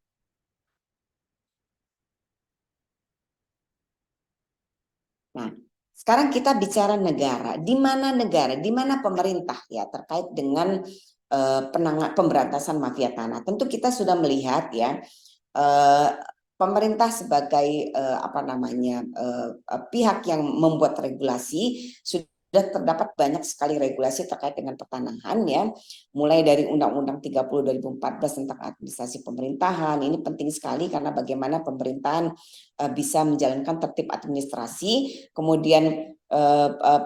Nah, sekarang kita bicara negara. Di mana pemerintah ya terkait dengan pemberantasan mafia tanah. Tentu kita sudah melihat ya pemerintah sebagai pihak yang membuat regulasi sudah terdapat banyak sekali regulasi terkait dengan pertanahan ya, mulai dari Undang-Undang 30 2014 tentang administrasi pemerintahan. Ini penting sekali karena bagaimana pemerintahan bisa menjalankan tertib administrasi, kemudian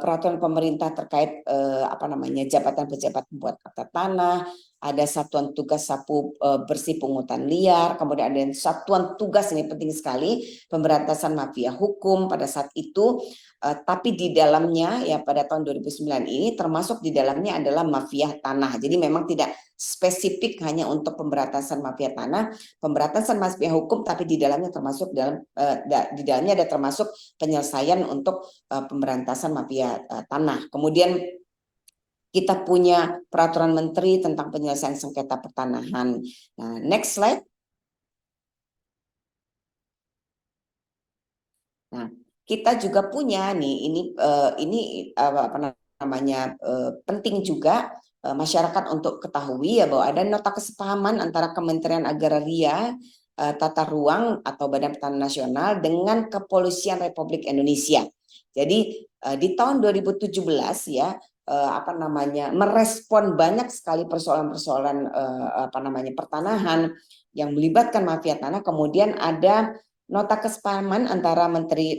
peraturan pemerintah terkait jabatan pejabat pembuat akta tanah, ada satuan tugas sapu bersih pungutan liar, kemudian ada satuan tugas, ini penting sekali, pemberantasan mafia hukum pada saat itu, tapi di dalamnya ya pada tahun 2009 ini termasuk di dalamnya adalah mafia tanah. Jadi memang tidak spesifik hanya untuk pemberantasan mafia tanah, pemberantasan mafia hukum, tapi di dalamnya termasuk di dalamnya ada termasuk penyelesaian untuk pemberantasan mafia tanah. Kemudian kita punya peraturan menteri tentang penyelesaian sengketa pertanahan. Nah, next slide. Nah, kita juga punya nih penting juga masyarakat untuk ketahui ya bahwa ada nota kesepahaman antara Kementerian Agraria, Tata Ruang atau Badan Pertanahan Nasional dengan Kepolisian Republik Indonesia. Jadi di tahun 2017 ya merespon banyak sekali persoalan-persoalan pertanahan yang melibatkan mafia tanah. Kemudian ada nota kesepahaman antara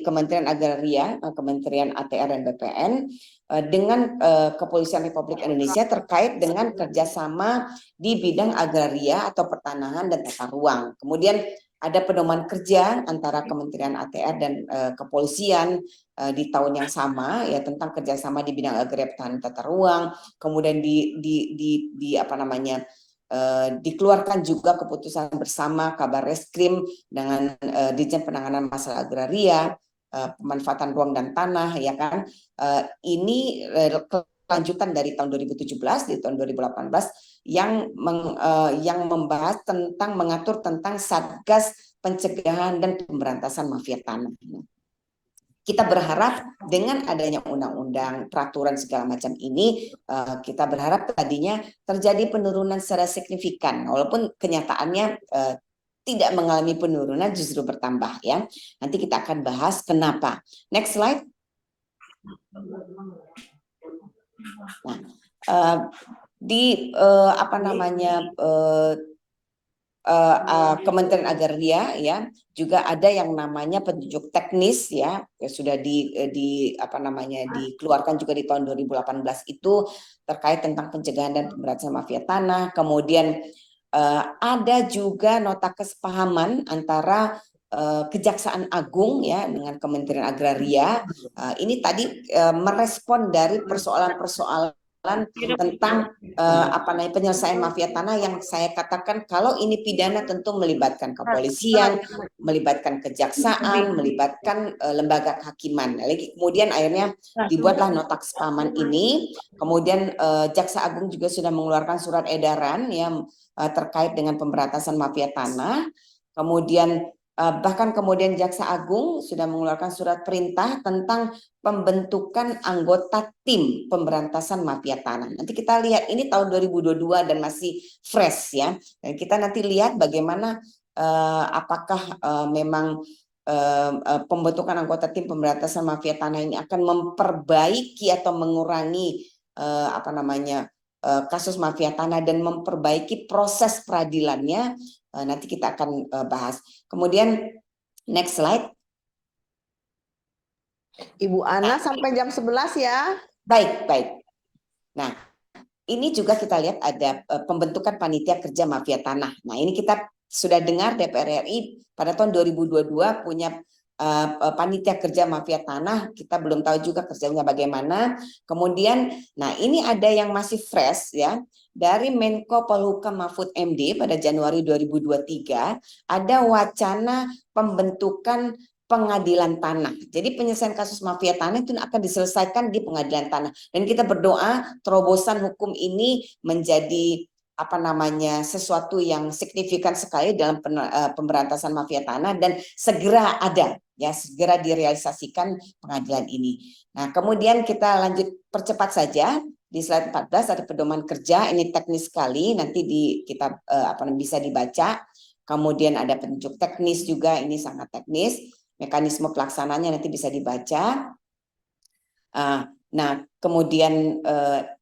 Kementerian Agraria, Kementerian ATR dan BPN dengan Kepolisian Republik Indonesia terkait dengan kerjasama di bidang agraria atau pertanahan dan tata ruang. Kemudian ada pedoman kerja antara Kementerian ATR dan Kepolisian di tahun yang sama ya tentang kerjasama di bidang agraria pertanahan tata ruang. Kemudian dikeluarkan juga keputusan bersama Kabar Reskrim dengan Ditjen Penanganan Masalah Agraria, pemanfaatan ruang dan tanah, ya kan? Ini kelanjutan dari tahun 2017 di tahun 2018 yang membahas tentang mengatur tentang Satgas Pencegahan dan Pemberantasan Mafia Tanah. Kita berharap dengan adanya undang-undang, peraturan segala macam ini, kita berharap tadinya terjadi penurunan secara signifikan, walaupun kenyataannya tidak mengalami penurunan, justru bertambah ya. Nanti kita akan bahas kenapa. Next slide. Nah, Kementerian Agraria ya juga ada yang namanya petunjuk teknis ya sudah dikeluarkan juga di tahun 2018 itu terkait tentang pencegahan dan pemberantasan mafia tanah. Kemudian ada juga nota kesepahaman antara Kejaksaan Agung ya dengan Kementerian Agraria. Ini tadi merespon dari persoalan-persoalan tentang penyelesaian mafia tanah yang saya katakan kalau ini pidana tentu melibatkan kepolisian, melibatkan kejaksaan, melibatkan lembaga kehakiman. Kemudian akhirnya dibuatlah nota kesepahaman ini. Kemudian Jaksa Agung juga sudah mengeluarkan surat edaran yang terkait dengan pemberantasan mafia tanah. Kemudian bahkan kemudian Jaksa Agung sudah mengeluarkan surat perintah tentang pembentukan anggota tim pemberantasan mafia tanah. Nanti kita lihat ini tahun 2022 dan masih fresh ya. Dan kita nanti lihat bagaimana apakah memang pembentukan anggota tim pemberantasan mafia tanah ini akan memperbaiki atau mengurangi kasus mafia tanah dan memperbaiki proses peradilannya. Nanti kita akan bahas. Kemudian next slide. Ibu Ana sampai jam 11 ya. Baik. Nah, ini juga kita lihat ada pembentukan panitia kerja mafia tanah. Nah, ini kita sudah dengar DPR RI pada tahun 2022 punya panitia kerja mafia tanah. Kita belum tahu juga kerjanya bagaimana. Kemudian, nah ini ada yang masih fresh ya. Dari Menko Polhukam Mahfud MD pada Januari 2023 ada wacana pembentukan pengadilan tanah. Jadi penyelesaian kasus mafia tanah itu akan diselesaikan di pengadilan tanah. Dan kita berdoa terobosan hukum ini menjadi sesuatu yang signifikan sekali dalam pemberantasan mafia tanah dan segera ada ya, segera direalisasikan pengadilan ini. Nah, kemudian kita lanjut percepat saja. Di slide 14 ada pedoman kerja, ini teknis sekali, nanti kita bisa dibaca. Kemudian ada petunjuk teknis juga, ini sangat teknis. Mekanisme pelaksananya nanti bisa dibaca. Nah, kemudian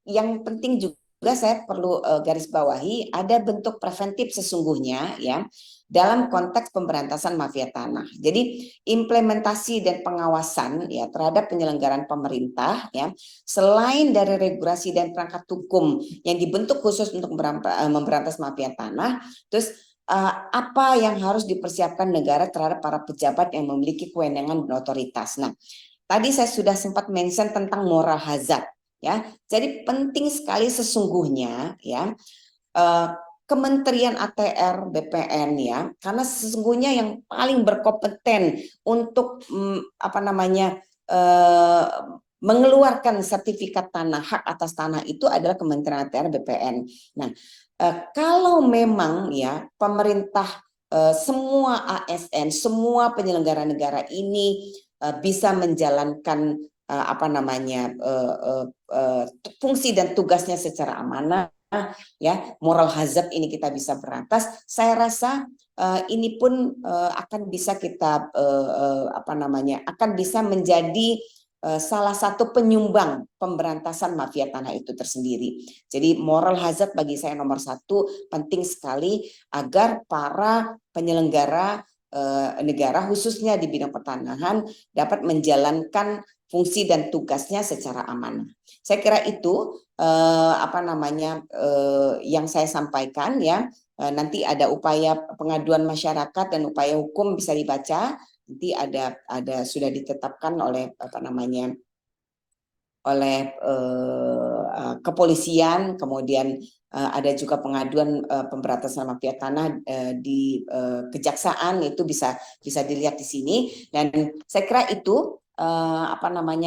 yang penting juga saya perlu garis bawahi, ada bentuk preventif sesungguhnya ya dalam konteks pemberantasan mafia tanah. Jadi implementasi dan pengawasan ya terhadap penyelenggaraan pemerintah ya selain dari regulasi dan perangkat hukum yang dibentuk khusus untuk memberantas mafia tanah, terus apa yang harus dipersiapkan negara terhadap para pejabat yang memiliki kewenangan dan otoritas. Nah, tadi saya sudah sempat mention tentang moral hazard ya. Jadi penting sekali sesungguhnya ya Kementerian ATR BPN ya, karena sesungguhnya yang paling berkompeten untuk mengeluarkan sertifikat tanah, hak atas tanah itu adalah Kementerian ATR BPN. Nah, kalau memang ya pemerintah semua ASN, semua penyelenggara negara ini bisa menjalankan fungsi dan tugasnya secara amanah ya, moral hazard ini kita bisa berantas. Saya rasa ini pun akan bisa kita akan bisa menjadi salah satu penyumbang pemberantasan mafia tanah itu tersendiri. Jadi moral hazard bagi saya nomor satu, penting sekali agar para penyelenggara negara khususnya di bidang pertanahan dapat menjalankan fungsi dan tugasnya secara aman. Saya kira itu yang saya sampaikan ya. Nanti ada upaya pengaduan masyarakat dan upaya hukum bisa dibaca. Nanti ada sudah ditetapkan oleh kepolisian, kemudian ada juga pengaduan pemberantasan mafia tanah di kejaksaan, itu bisa dilihat di sini. Dan saya kira itu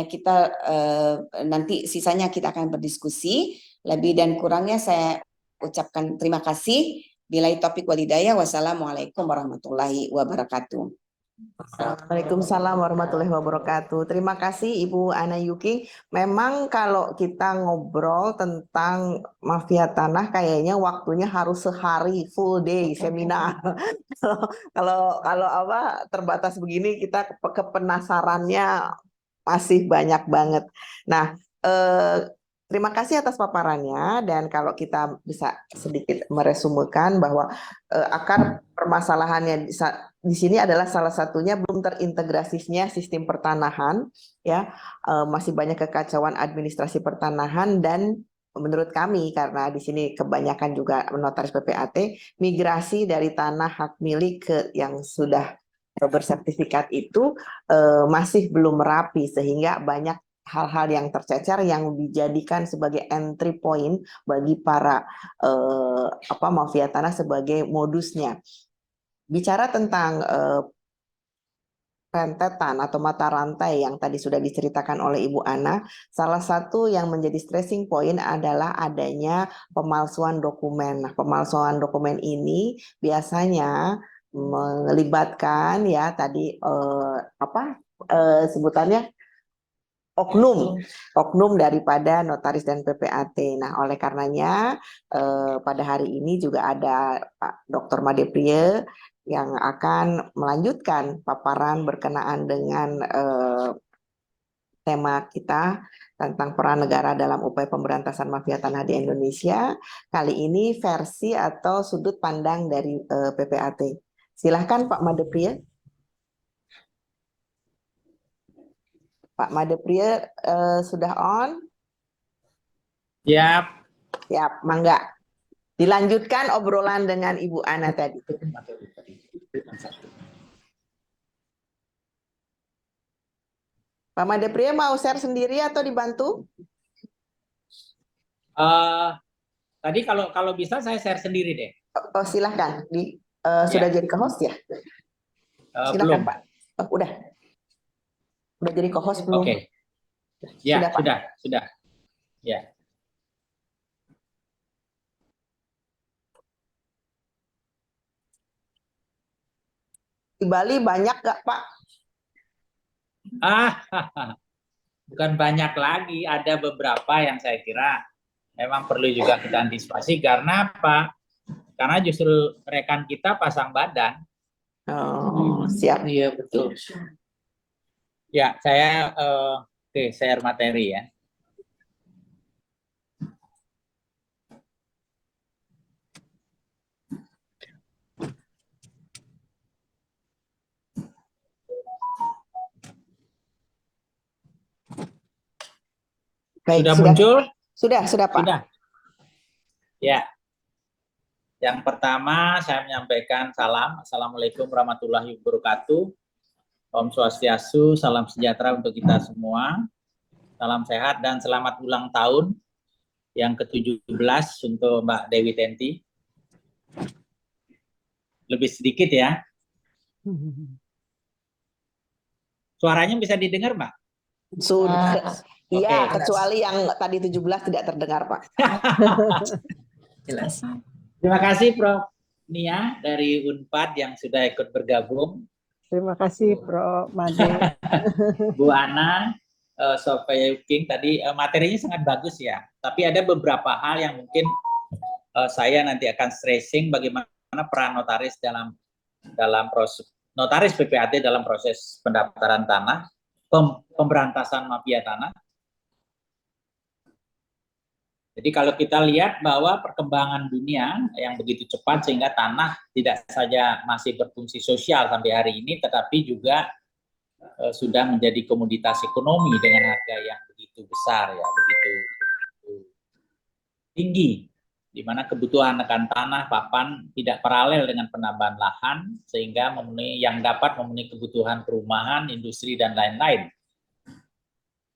kita nanti sisanya kita akan berdiskusi. Lebih dan kurangnya saya ucapkan terima kasih. Bilai topik walidayah. Wassalamualaikum warahmatullahi wabarakatuh. Waalaikumsalam warahmatullahi wabarakatuh. Terima kasih Ibu Ana Yuki. Memang kalau kita ngobrol tentang mafia tanah kayaknya waktunya harus sehari full day seminar. Kalau terbatas begini kita kepenasarannya masih banyak banget. Nah, terima kasih atas paparannya, dan kalau kita bisa sedikit meresumkan bahwa akar permasalahannya di sini adalah salah satunya belum terintegrasinya sistem pertanahan, ya, masih banyak kekacauan administrasi pertanahan, dan menurut kami karena di sini kebanyakan juga notaris PPAT, migrasi dari tanah hak milik ke yang sudah bersertifikat itu masih belum rapi, sehingga banyak hal-hal yang tercecer yang dijadikan sebagai entry point bagi para mafia tanah sebagai modusnya. Bicara tentang rentetan atau mata rantai yang tadi sudah diceritakan oleh Ibu Ana, salah satu yang menjadi stressing point adalah adanya pemalsuan dokumen. Nah, pemalsuan dokumen ini biasanya melibatkan ya tadi sebutannya oknum daripada notaris dan PPAT. Nah, oleh karenanya pada hari ini juga ada Pak Dr. Made Priye yang akan melanjutkan paparan berkenaan dengan tema kita tentang peran negara dalam upaya pemberantasan mafia tanah di Indonesia. Kali ini versi atau sudut pandang dari PPAT. Silahkan Pak Made Priye. Pak Made Priye sudah on? Siap. Siap, mangga. Dilanjutkan obrolan dengan Ibu Ana tadi. Pak Made Priye mau share sendiri atau dibantu? Tadi kalau bisa saya share sendiri deh. Oh, silahkan. Sudah jadi ke-host ya? Silakan Belum. Pak. Oh, udah jadi co-host belum? Oke. Ya, Sudah, Pak. sudah. Ya. Di Bali banyak nggak, Pak? Bukan banyak lagi, ada beberapa yang saya kira memang perlu juga kita antisipasi. Karena apa? Karena justru rekan kita pasang badan. Oh, siap. Iya, betul. Ya, saya share materi ya. Baik, sudah muncul? Sudah Pak. Sudah. Ya. Yang pertama saya menyampaikan salam. Assalamualaikum warahmatullahi wabarakatuh. Om Swastiastu, salam sejahtera untuk kita semua. Salam sehat dan selamat ulang tahun yang ke-17 untuk Mbak Dewi Tenti. Lebih sedikit ya. Suaranya bisa didengar, Mbak? Sudah. Iya, Oke. kecuali yang tadi 17 tidak terdengar, Pak. Jelas. Terima kasih Prof. Nia dari Unpad yang sudah ikut bergabung. Terima kasih Prof. Made. Bu Ana, Sophia Yuking tadi materinya sangat bagus ya. Tapi ada beberapa hal yang mungkin saya nanti akan stressing bagaimana peran notaris dalam proses notaris PPAT dalam proses pendaftaran tanah, pemberantasan mafia tanah. Jadi kalau kita lihat bahwa perkembangan dunia yang begitu cepat sehingga tanah tidak saja masih berfungsi sosial sampai hari ini, tetapi juga sudah menjadi komoditas ekonomi dengan harga yang begitu besar, ya, begitu tinggi, di mana kebutuhan akan tanah papan tidak paralel dengan penambahan lahan, sehingga yang dapat memenuhi kebutuhan perumahan, industri, dan lain-lain.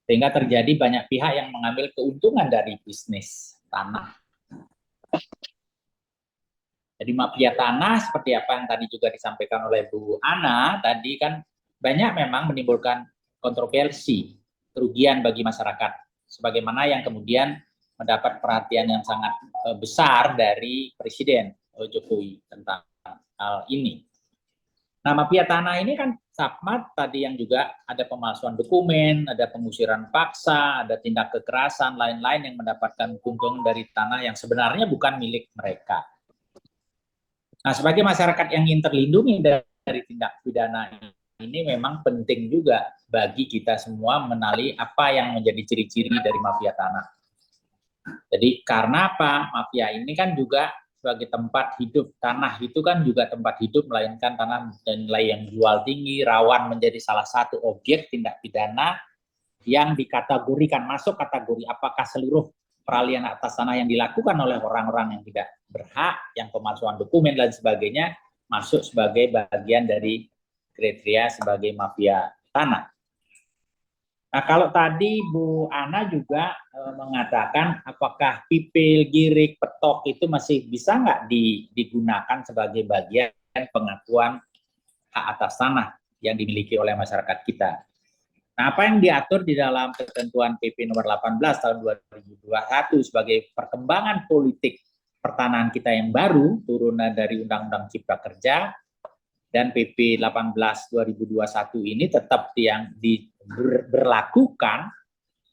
Sehingga terjadi banyak pihak yang mengambil keuntungan dari bisnis tanah. Jadi mafia tanah seperti apa yang tadi juga disampaikan oleh Bu Ana, tadi kan banyak memang menimbulkan kontroversi, kerugian bagi masyarakat. Sebagaimana yang kemudian mendapat perhatian yang sangat besar dari Presiden Jokowi tentang hal ini. Nah, mafia tanah ini kan Sapmat tadi yang juga ada pemalsuan dokumen, ada pengusiran paksa, ada tindak kekerasan, lain-lain yang mendapatkan keuntungan dari tanah yang sebenarnya bukan milik mereka. Nah, sebagai masyarakat yang ingin terlindungi dari tindak pidana ini memang penting juga bagi kita semua mengenali apa yang menjadi ciri-ciri dari mafia tanah. Jadi karena apa? Mafia ini kan juga sebagai tempat hidup. Tanah itu kan juga tempat hidup, melainkan tanah dan nilai yang jual tinggi, rawan menjadi salah satu objek tindak pidana yang dikategorikan masuk kategori apakah seluruh peralihan atas tanah yang dilakukan oleh orang-orang yang tidak berhak, yang pemalsuan dokumen dan sebagainya, masuk sebagai bagian dari kriteria sebagai mafia tanah. Nah, kalau tadi Bu Ana juga mengatakan apakah pipil, girik, petok itu masih bisa nggak digunakan sebagai bagian pengakuan hak atas tanah yang dimiliki oleh masyarakat kita. Nah, apa yang diatur di dalam ketentuan PP nomor 18 tahun 2021 sebagai perkembangan politik pertanahan kita yang baru, turunan dari Undang-Undang Cipta Kerja, dan PP 18 2021 ini tetap yang diberlakukan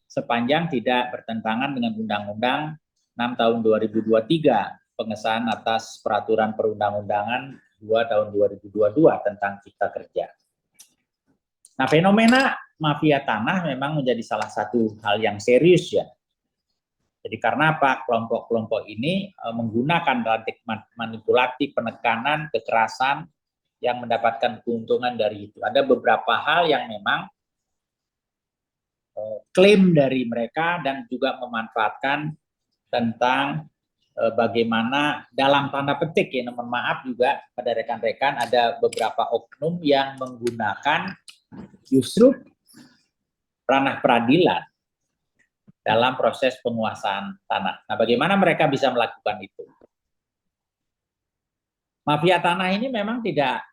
sepanjang tidak bertentangan dengan Undang-Undang 6 tahun 2023, pengesahan atas peraturan perundang-undangan 2 tahun 2022 tentang Cipta Kerja. Nah, fenomena mafia tanah memang menjadi salah satu hal yang serius, ya. Jadi karena apa? Kelompok-kelompok ini menggunakan taktik manipulatif, penekanan, kekerasan yang mendapatkan keuntungan dari itu. Ada beberapa hal yang memang klaim dari mereka dan juga memanfaatkan tentang bagaimana dalam tanda petik, ya, mohon maaf juga pada rekan-rekan, ada beberapa oknum yang menggunakan justru ranah peradilan dalam proses penguasaan tanah. Nah, bagaimana mereka bisa melakukan itu? Mafia tanah ini memang tidak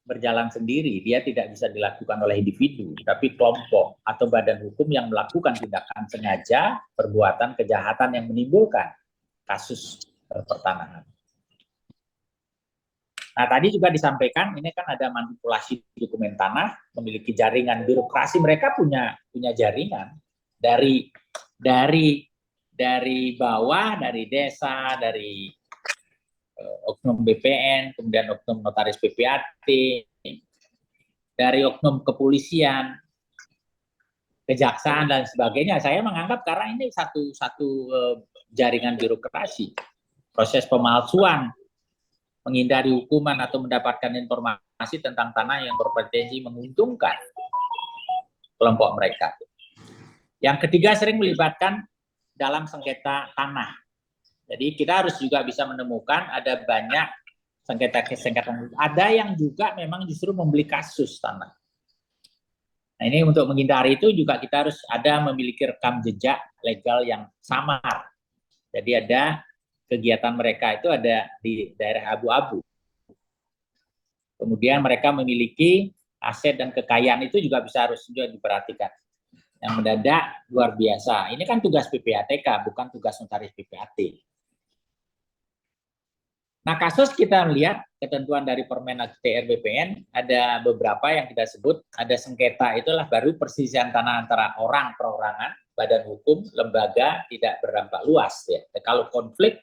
berjalan sendiri, dia tidak bisa dilakukan oleh individu, tapi kelompok atau badan hukum yang melakukan tindakan sengaja, perbuatan kejahatan yang menimbulkan kasus pertanahan. Nah, tadi juga disampaikan, ini kan ada manipulasi dokumen tanah, memiliki jaringan birokrasi, mereka punya jaringan dari bawah, dari desa, dari oknum BPN, kemudian oknum notaris PPAT, dari oknum kepolisian, kejaksaan dan sebagainya. Saya menganggap karena ini satu jaringan birokrasi, proses pemalsuan, menghindari hukuman atau mendapatkan informasi tentang tanah yang berpotensi menguntungkan kelompok mereka. Yang ketiga, sering melibatkan dalam sengketa tanah. Jadi kita harus juga bisa menemukan ada banyak sengketa. Ada yang juga memang justru membeli kasus tanah. Nah, ini untuk menghindari itu juga kita harus memiliki rekam jejak legal yang samar. Jadi ada kegiatan mereka itu ada di daerah abu-abu. Kemudian mereka memiliki aset dan kekayaan itu juga harus juga diperhatikan. Yang mendadak luar biasa. Ini kan tugas PPATK, bukan tugas notaris PPAT. Nah, kasus kita melihat ketentuan dari Permen ATR BPN, ada beberapa yang kita sebut, ada sengketa itulah baru perselisihan tanah antara orang perorangan, badan hukum, lembaga tidak berdampak luas, ya. Kalau konflik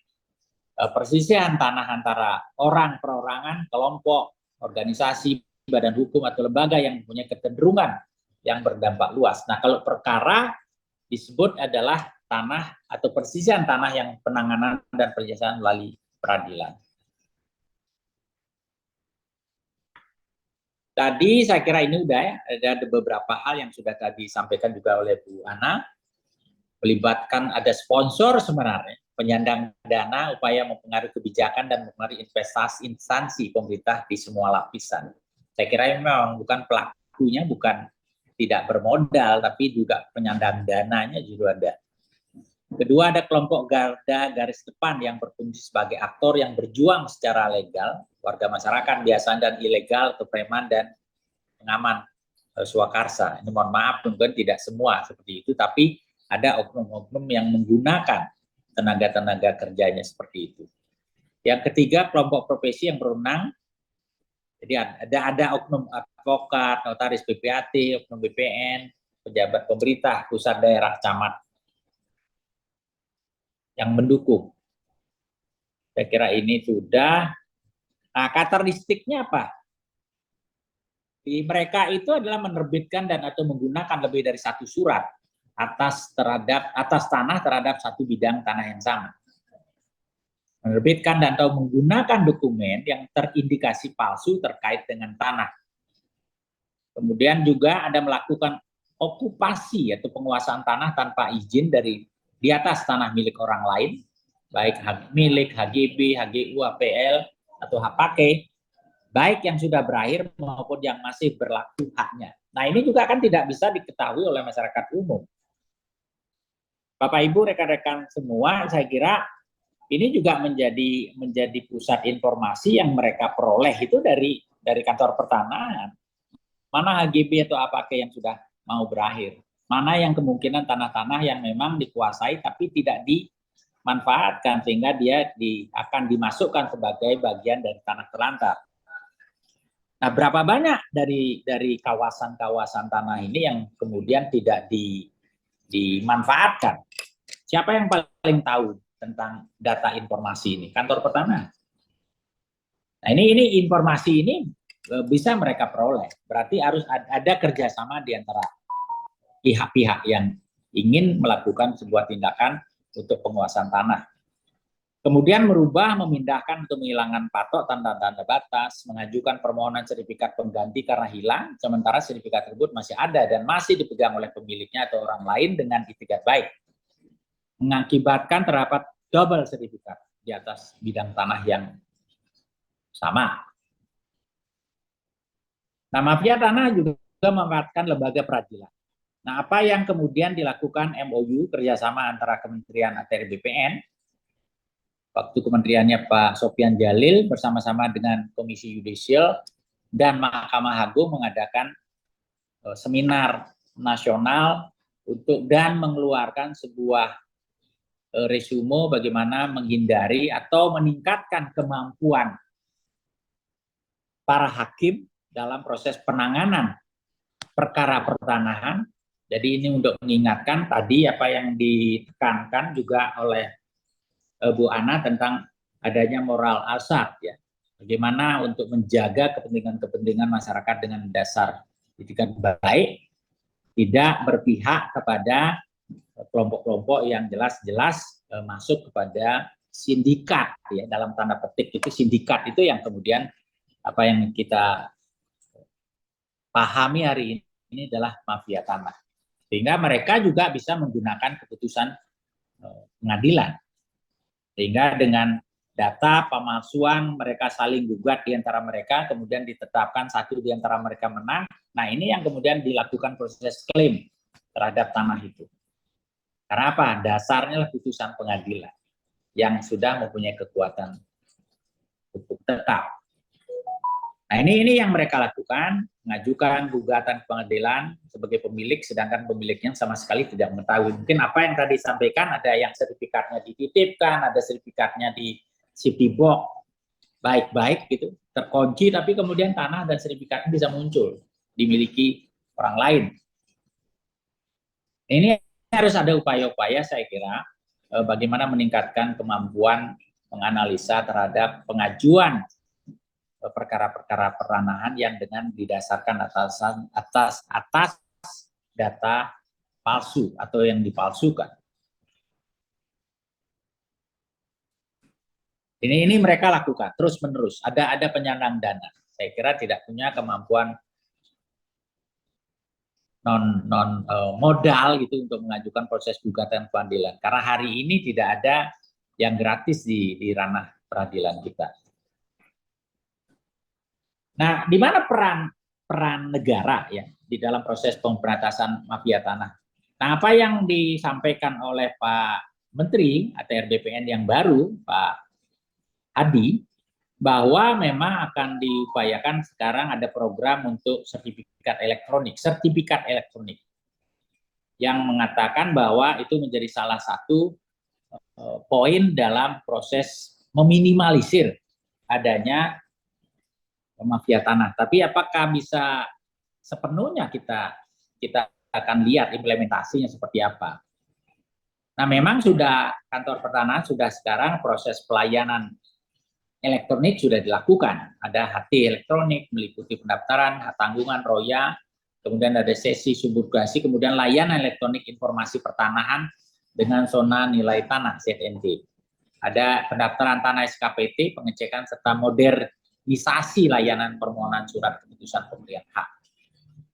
perselisihan tanah antara orang perorangan, kelompok, organisasi, badan hukum atau lembaga yang punya kecenderungan yang berdampak luas. Nah, kalau perkara disebut adalah tanah atau persisian tanah yang penanganan dan penyelesaian melalui peradilan. Tadi saya kira ini udah ya, ada beberapa hal yang sudah tadi disampaikan juga oleh Bu Ana, melibatkan ada sponsor sebenarnya, penyandang dana, upaya mempengaruhi kebijakan dan mempengaruhi investasi instansi pemerintah di semua lapisan. Saya kira memang bukan pelakunya, bukan tidak bermodal, tapi juga penyandang dananya juga ada. Kedua, ada kelompok garda garis depan yang berfungsi sebagai aktor yang berjuang secara legal, warga masyarakat biasa dan ilegal, atau preman dan pengaman swakarsa. Ini mohon maaf, mungkin tidak semua seperti itu, tapi ada oknum-oknum yang menggunakan tenaga-tenaga kerjanya seperti itu. Yang ketiga, kelompok profesi yang berwenang. Jadi ada oknum advokat, notaris PPAT, oknum BPN, pejabat pemerintah, pusat daerah, camat yang mendukung. Saya kira ini sudah. Nah, karakteristiknya apa? Di mereka itu adalah menerbitkan dan atau menggunakan lebih dari satu surat atas tanah terhadap satu bidang tanah yang sama. Menerbitkan dan atau menggunakan dokumen yang terindikasi palsu terkait dengan tanah. Kemudian juga ada melakukan okupasi atau penguasaan tanah tanpa izin di atas tanah milik orang lain, baik milik HGB, HGU, HPL, atau hak pakai, baik yang sudah berakhir maupun yang masih berlaku haknya. Nah, ini juga kan tidak bisa diketahui oleh masyarakat umum. Bapak Ibu, rekan-rekan semua, saya kira ini juga menjadi pusat informasi yang mereka peroleh itu dari kantor pertanahan. Mana HGB atau apa yang sudah mau berakhir. Mana yang kemungkinan tanah-tanah yang memang dikuasai tapi tidak dimanfaatkan sehingga dia akan dimasukkan sebagai bagian dari tanah terlantar. Nah, berapa banyak dari kawasan-kawasan tanah ini yang kemudian tidak dimanfaatkan? Siapa yang paling tahu tentang data informasi ini? Kantor pertanahan. Nah, ini informasi ini bisa mereka peroleh. Berarti harus ada kerjasama di antara pihak-pihak yang ingin melakukan sebuah tindakan untuk penguasaan tanah. Kemudian merubah, memindahkan atau menghilangkan patok, tanda-tanda batas, mengajukan permohonan sertifikat pengganti karena hilang, sementara sertifikat tersebut masih ada dan masih dipegang oleh pemiliknya atau orang lain dengan itikat baik. Mengakibatkan terdapat double sertifikat di atas bidang tanah yang sama. Nah, mafia tanah juga memanfaatkan lembaga peradilan. Nah, apa yang kemudian dilakukan MOU kerjasama antara Kementerian ATR BPN, waktu kementeriannya Pak Sofyan Jalil bersama-sama dengan Komisi Yudisial dan Mahkamah Agung mengadakan seminar nasional dan mengeluarkan sebuah resume bagaimana menghindari atau meningkatkan kemampuan para hakim dalam proses penanganan perkara pertanahan. Jadi ini untuk mengingatkan tadi apa yang ditekankan juga oleh Bu Ana tentang adanya moral asar, ya. Bagaimana untuk menjaga kepentingan-kepentingan masyarakat dengan dasar itikat baik, tidak berpihak kepada kelompok-kelompok yang jelas-jelas masuk kepada sindikat, ya, dalam tanda petik itu sindikat itu yang kemudian apa yang kita pahami hari ini adalah mafia tanah. Sehingga mereka juga bisa menggunakan keputusan pengadilan. Sehingga dengan data pemalsuan mereka saling gugat di antara mereka, kemudian ditetapkan satu di antara mereka menang. Nah, ini yang kemudian dilakukan proses klaim terhadap tanah itu. Karena apa? Dasarnya putusan pengadilan yang sudah mempunyai kekuatan hukum tetap. Nah, ini yang mereka lakukan, mengajukan gugatan ke pengadilan sebagai pemilik, sedangkan pemiliknya sama sekali tidak mengetahui. Mungkin apa yang tadi disampaikan, ada yang sertifikatnya dititipkan, ada sertifikatnya di safety box, baik-baik gitu, terkunci, tapi kemudian tanah dan sertifikatnya bisa muncul, dimiliki orang lain. Ini harus ada upaya-upaya, saya kira, bagaimana meningkatkan kemampuan menganalisa terhadap pengajuan perkara-perkara pertanahan yang dengan didasarkan atas data palsu atau yang dipalsukan. Ini mereka lakukan terus menerus. Ada penyandang dana. Saya kira tidak punya kemampuan non modal gitu untuk mengajukan proses gugatan pengadilan. Karena hari ini tidak ada yang gratis di ranah peradilan kita. Nah, di mana peran negara ya di dalam proses pemberantasan mafia tanah? Nah, apa yang disampaikan oleh Pak Menteri ATR BPN yang baru, Pak Hadi, bahwa memang akan diupayakan sekarang ada program untuk sertifikat elektronik yang mengatakan bahwa itu menjadi salah satu poin dalam proses meminimalisir adanya mafia tanah. Tapi apakah bisa sepenuhnya kita akan lihat implementasinya seperti apa? Nah, memang sudah kantor pertanahan sudah sekarang proses pelayanan elektronik sudah dilakukan. Ada HT elektronik meliputi pendaftaran, hak tanggungan, roya, kemudian ada sesi subrogasi, kemudian layanan elektronik informasi pertanahan dengan zona nilai tanah ZNT. Ada pendaftaran tanah SKPT, pengecekan serta modernisasi layanan permohonan surat keputusan pemberian hak.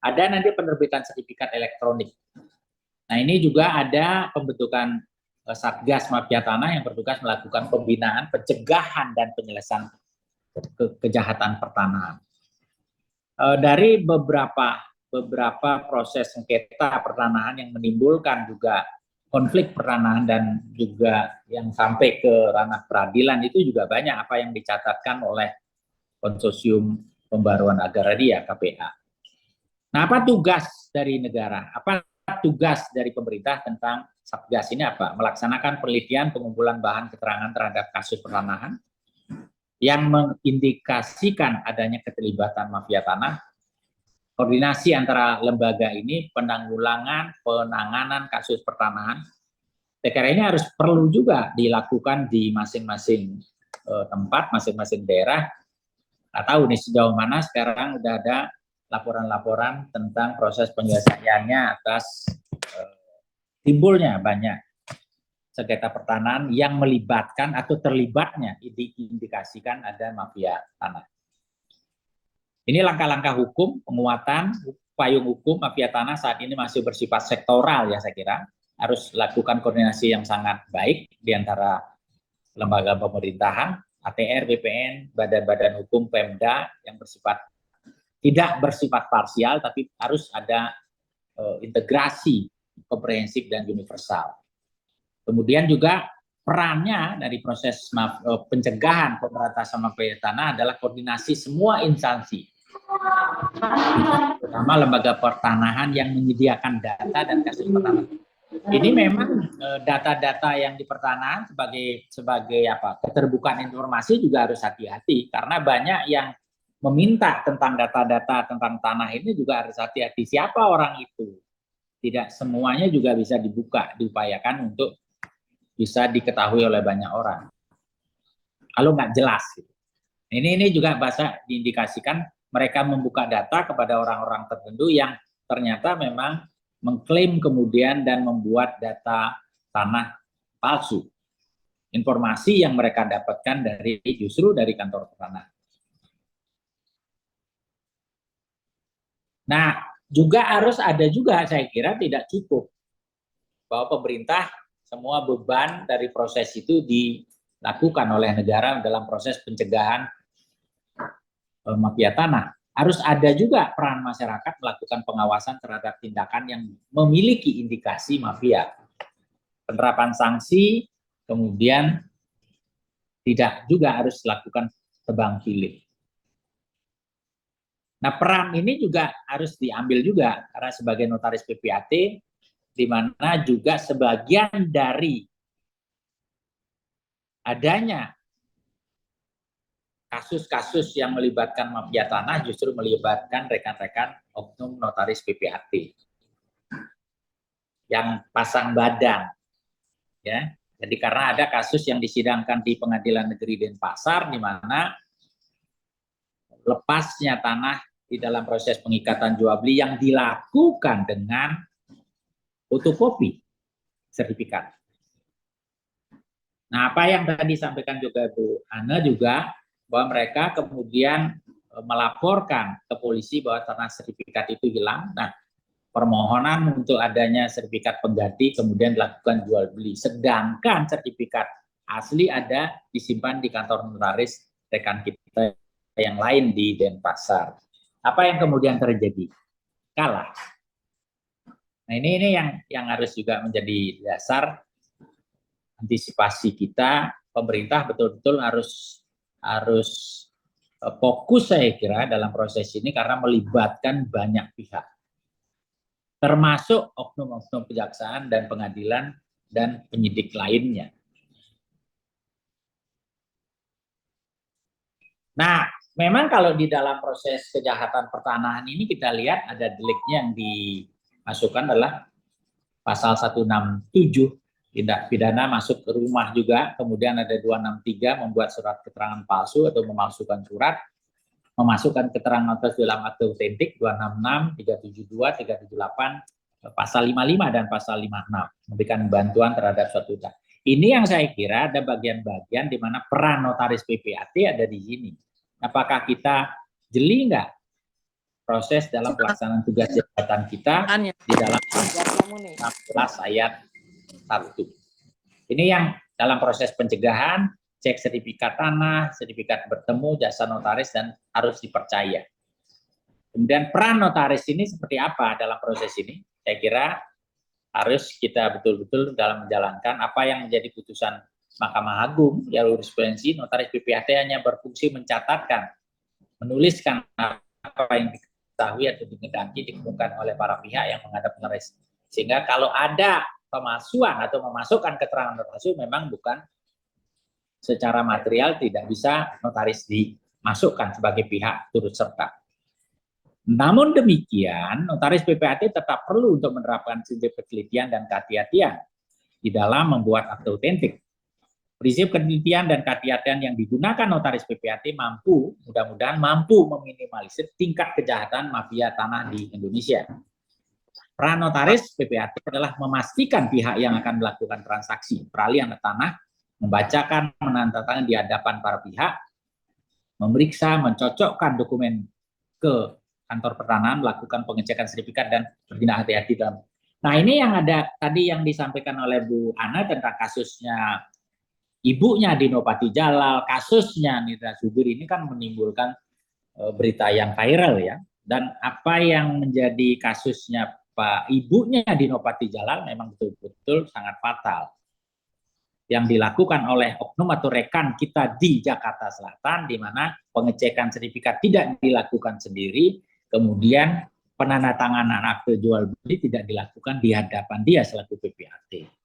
Ada nanti penerbitan sertifikat elektronik. Nah, ini juga ada pembentukan Satgas Mafia Tanah yang bertugas melakukan pembinaan, pencegahan, dan penyelesaian kejahatan pertanahan. Dari beberapa proses sengketa pertanahan yang menimbulkan juga konflik pertanahan dan juga yang sampai ke ranah peradilan itu juga banyak apa yang dicatatkan oleh Konsorsium Pembaruan Agraria KPA. Nah, apa tugas dari negara? Apa tugas dari pemerintah tentang Satgas ini apa? Melaksanakan penelitian pengumpulan bahan keterangan terhadap kasus pertanahan yang mengindikasikan adanya keterlibatan mafia tanah, koordinasi antara lembaga ini, penanganan kasus pertanahan. Saya kira ini harus perlu juga dilakukan di masing-masing tempat, masing-masing daerah. Nggak tahu nih sejauh mana sekarang udah ada laporan-laporan tentang proses penyelesaiannya atas timbulnya banyak sengketa pertanahan yang melibatkan atau terlibatnya diindikasikan ada mafia tanah. Ini langkah-langkah hukum, penguatan payung hukum mafia tanah saat ini masih bersifat sektoral ya saya kira. Harus lakukan koordinasi yang sangat baik di antara lembaga pemerintahan, ATR, BPN, badan-badan hukum, Pemda yang tidak bersifat parsial tapi harus ada integrasi komprehensif dan universal. Kemudian juga perannya dari proses pencegahan pemberantasan mafia tanah adalah koordinasi semua instansi, terutama lembaga pertanahan yang menyediakan data dan kasus pertanahan. Ini memang data-data yang di pertanahan sebagai keterbukaan informasi juga harus hati-hati karena banyak yang meminta tentang data-data tentang tanah ini juga harus hati-hati siapa orang itu. Tidak semuanya juga bisa diupayakan untuk bisa diketahui oleh banyak orang. Kalau nggak jelas. Ini juga bahasa diindikasikan mereka membuka data kepada orang-orang tertentu yang ternyata memang mengklaim kemudian dan membuat data tanah palsu. Informasi yang mereka dapatkan justru dari kantor tanah. Nah, juga harus ada juga saya kira tidak cukup bahwa pemerintah semua beban dari proses itu dilakukan oleh negara dalam proses pencegahan mafia tanah. Harus ada juga peran masyarakat melakukan pengawasan terhadap tindakan yang memiliki indikasi mafia. Penerapan sanksi, kemudian tidak juga harus dilakukan tebang pilih. Nah, peran ini juga harus diambil juga karena sebagai notaris PPAT, di mana juga sebagian dari adanya kasus-kasus yang melibatkan mafia tanah justru melibatkan rekan-rekan oknum notaris PPAT yang pasang badan, ya. Jadi karena ada kasus yang disidangkan di Pengadilan Negeri Denpasar, di mana lepasnya tanah di dalam proses pengikatan jual beli yang dilakukan dengan fotokopi sertifikat. Nah, apa yang tadi disampaikan juga Bu Ana juga, bahwa mereka kemudian melaporkan ke polisi bahwa tanah sertifikat itu hilang. Nah, permohonan untuk adanya sertifikat pengganti kemudian dilakukan jual beli. Sedangkan sertifikat asli ada disimpan di kantor notaris rekan kita yang lain di Denpasar. Apa yang kemudian terjadi? Kalah. Nah, ini yang harus juga menjadi dasar antisipasi kita. Pemerintah betul-betul harus fokus saya kira dalam proses ini karena melibatkan banyak pihak, termasuk oknum-oknum kejaksaan dan pengadilan dan penyidik lainnya. Nah, memang kalau di dalam proses kejahatan pertanahan ini kita lihat ada deliknya yang dimasukkan adalah pasal 167, tindak pidana masuk ke rumah juga, kemudian ada 263 membuat surat keterangan palsu atau memalsukan surat, memasukkan keterangan palsu dalam akte otentik 266, 372, 378, pasal 55 dan pasal 56, memberikan bantuan terhadap suatu hutang. Ini yang saya kira ada bagian-bagian di mana peran notaris PPAT ada di sini. Apakah kita jeli nggak proses dalam pelaksanaan tugas jabatan kita di dalam 16 ayat 1. Ini yang dalam proses pencegahan, cek sertifikat tanah, sertifikat bertemu, jasa notaris, dan harus dipercaya. Kemudian peran notaris ini seperti apa dalam proses ini? Saya kira harus kita betul-betul dalam menjalankan apa yang menjadi putusan Mahkamah Agung, jurisprudensi. Notaris PPAT hanya berfungsi mencatatkan, menuliskan apa yang diketahui atau dikehendaki dikemukakan oleh para pihak yang menghadap notaris. Sehingga kalau ada pemalsuan atau memasukkan keterangan palsu, memang bukan secara material, tidak bisa notaris dimasukkan sebagai pihak turut serta. Namun demikian, notaris PPAT tetap perlu untuk menerapkan prinsip ketelitian dan kehati-hatian di dalam membuat akte otentik. Prinsip ketelitian dan kehati-hatian yang digunakan notaris PPAT mudah-mudahan mampu meminimalisir tingkat kejahatan mafia tanah di Indonesia. Peran notaris PPAT adalah memastikan pihak yang akan melakukan transaksi peralihan tanah, membacakan, menandatangani di hadapan para pihak, memeriksa, mencocokkan dokumen ke kantor pertanahan, melakukan pengecekan sertifikat, dan bertindak hati-hati dalam. Nah, ini yang ada tadi yang disampaikan oleh Bu Ana tentang kasusnya ibunya Dino Patijalal, kasusnya Nida Zubir, ini kan menimbulkan berita yang viral ya. Dan apa yang menjadi kasusnya Pak ibunya Dino Patijalal memang betul-betul sangat fatal. Yang dilakukan oleh oknum atau rekan kita di Jakarta Selatan, di mana pengecekan sertifikat tidak dilakukan sendiri, kemudian penandatanganan akte jual beli tidak dilakukan di hadapan dia selaku PPAT.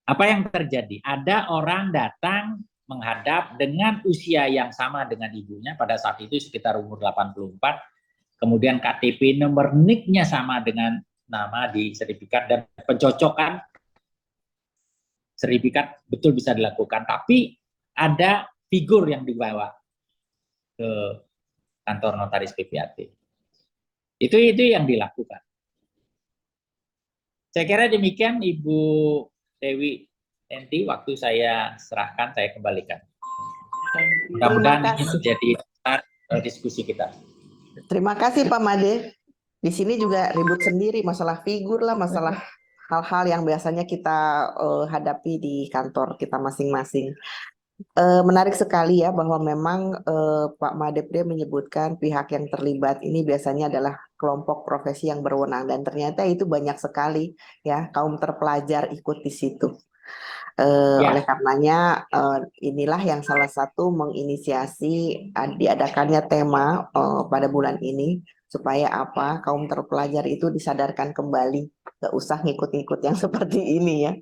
Apa yang terjadi? Ada orang datang menghadap dengan usia yang sama dengan ibunya, pada saat itu sekitar umur 84, kemudian KTP nomor NIK-nya sama dengan nama di sertifikat, dan pencocokan sertifikat betul bisa dilakukan, tapi ada figur yang dibawa ke kantor notaris PPAT. Itu yang dilakukan. Saya kira demikian Ibu Dewi Enti, waktu saya serahkan, saya kembalikan. Mudah-mudahan ini menjadi diskusi kita. Terima kasih Pak Made. Di sini juga ribut sendiri masalah figur lah, masalah hal-hal yang biasanya kita hadapi di kantor kita masing-masing. Menarik sekali ya bahwa memang Pak Made menyebutkan pihak yang terlibat ini biasanya adalah kelompok profesi yang berwenang, dan ternyata itu banyak sekali ya kaum terpelajar ikut di situ. Oleh karenanya inilah yang salah satu menginisiasi diadakannya tema pada bulan ini, supaya apa, kaum terpelajar itu disadarkan kembali, gak usah ngikut-ngikut yang seperti ini ya.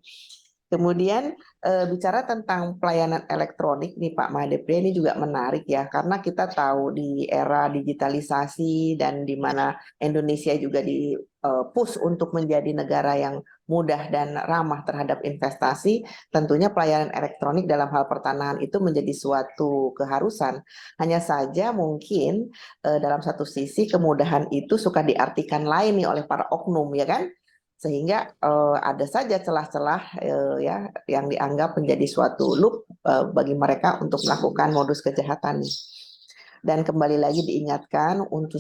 Kemudian bicara tentang pelayanan elektronik nih Pak Made, ini juga menarik ya, karena kita tahu di era digitalisasi dan di mana Indonesia juga di push untuk menjadi negara yang mudah dan ramah terhadap investasi, tentunya pelayanan elektronik dalam hal pertanahan itu menjadi suatu keharusan. Hanya saja mungkin dalam satu sisi kemudahan itu suka diartikan lain nih oleh para oknum ya kan. Sehingga ada saja celah-celah ya yang dianggap menjadi suatu loop bagi mereka untuk melakukan modus kejahatan. Dan kembali lagi diingatkan untuk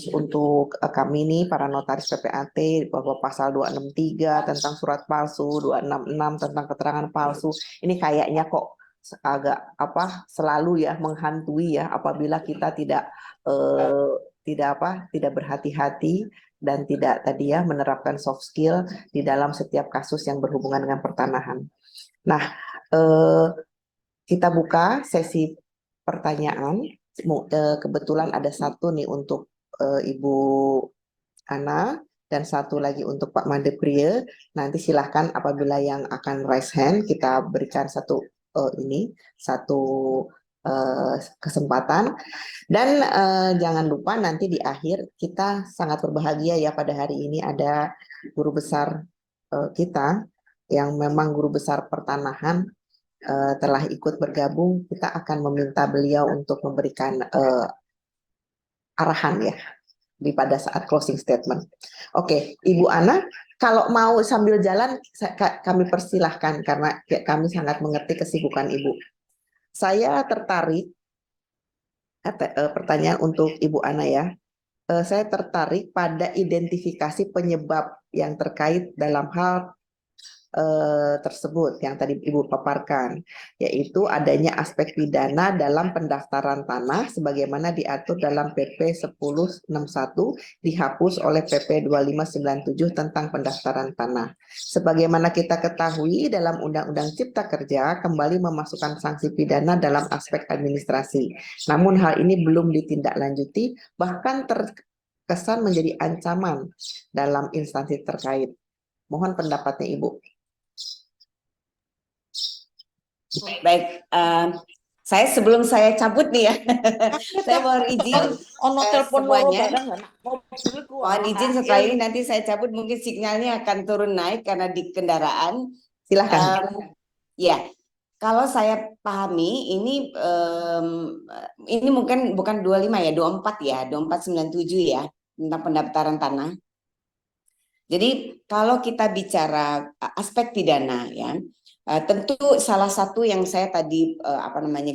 kami nih para notaris PPAT bahwa pasal 263 tentang surat palsu, 266 tentang keterangan palsu ini kayaknya kok agak selalu ya menghantui ya apabila kita tidak berhati-hati dan tidak tadi ya menerapkan soft skill di dalam setiap kasus yang berhubungan dengan pertanahan. Nah, kita buka sesi pertanyaan. Kebetulan ada satu nih untuk Ibu Ana dan satu lagi untuk Pak Madepria. Nanti silahkan apabila yang akan raise hand kita berikan satu kesempatan. Dan jangan lupa nanti di akhir kita sangat berbahagia ya pada hari ini ada guru besar kita yang memang guru besar pertanahan telah ikut bergabung. Kita akan meminta beliau untuk memberikan arahan ya pada saat closing statement. Oke, Ibu Ana, kalau mau sambil jalan kami persilahkan karena kami sangat mengerti kesibukan Ibu. Saya tertarik pertanyaan untuk Ibu Ana ya. Saya tertarik pada identifikasi penyebab yang terkait dalam hal tersebut yang tadi Ibu paparkan, yaitu adanya aspek pidana dalam pendaftaran tanah sebagaimana diatur dalam PP 1061 dihapus oleh PP 2597 tentang pendaftaran tanah. Sebagaimana kita ketahui dalam Undang-Undang Cipta Kerja kembali memasukkan sanksi pidana dalam aspek administrasi. Namun hal ini belum ditindaklanjuti, bahkan terkesan menjadi ancaman dalam instansi terkait. Mohon pendapatnya Ibu. Baik, saya sebelum saya cabut nih ya, saya mohon izin semuanya. Mohon izin setelah ini nanti saya cabut, mungkin sinyalnya akan turun naik karena di kendaraan. Silahkan. Ya, kalau saya pahami ini mungkin bukan 25 ya, 24 ya, 2497 ya tentang pendaftaran tanah. Jadi kalau kita bicara aspek pidana ya. Tentu salah satu yang saya tadi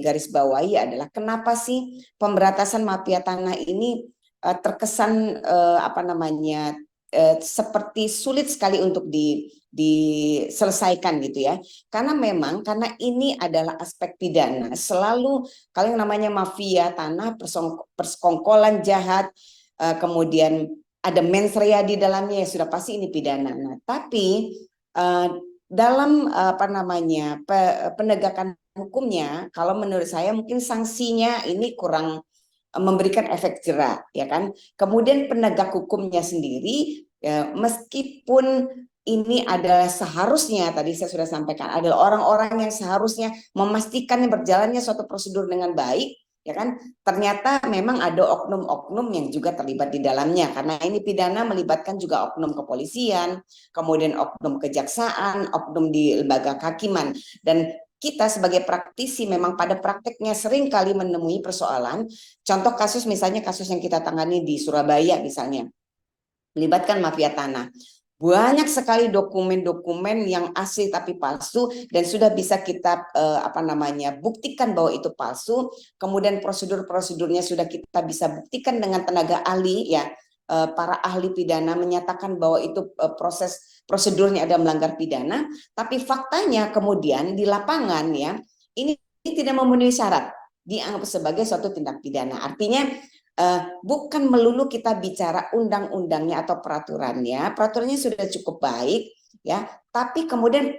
garis bawahi adalah kenapa sih pemberantasan mafia tanah ini terkesan seperti sulit sekali untuk diselesaikan gitu ya. Karena ini adalah aspek pidana. Selalu kalau yang namanya mafia tanah, persekongkolan jahat, kemudian ada mens rea di dalamnya, ya sudah pasti ini pidana. Nah, tapi dalam penegakan hukumnya, kalau menurut saya mungkin sanksinya ini kurang memberikan efek jera, ya kan? Kemudian penegak hukumnya sendiri, ya, meskipun ini adalah seharusnya tadi saya sudah sampaikan adalah orang-orang yang seharusnya memastikan berjalannya suatu prosedur dengan baik, ya kan? Ternyata memang ada oknum-oknum yang juga terlibat di dalamnya karena ini pidana melibatkan juga oknum kepolisian, kemudian oknum kejaksaan, oknum di lembaga kehakiman, dan kita sebagai praktisi memang pada prakteknya sering kali menemui persoalan. Contoh kasus misalnya kasus yang kita tangani di Surabaya misalnya melibatkan mafia tanah. Banyak sekali dokumen-dokumen yang asli tapi palsu dan sudah bisa kita buktikan bahwa itu palsu. Kemudian prosedur-prosedurnya sudah kita bisa buktikan dengan tenaga ahli ya, para ahli pidana menyatakan bahwa itu proses prosedurnya ada melanggar pidana. Tapi faktanya kemudian di lapangan ya ini tidak memenuhi syarat dianggap sebagai suatu tindak pidana. Artinya bukan melulu kita bicara undang-undangnya atau peraturannya sudah cukup baik ya, tapi kemudian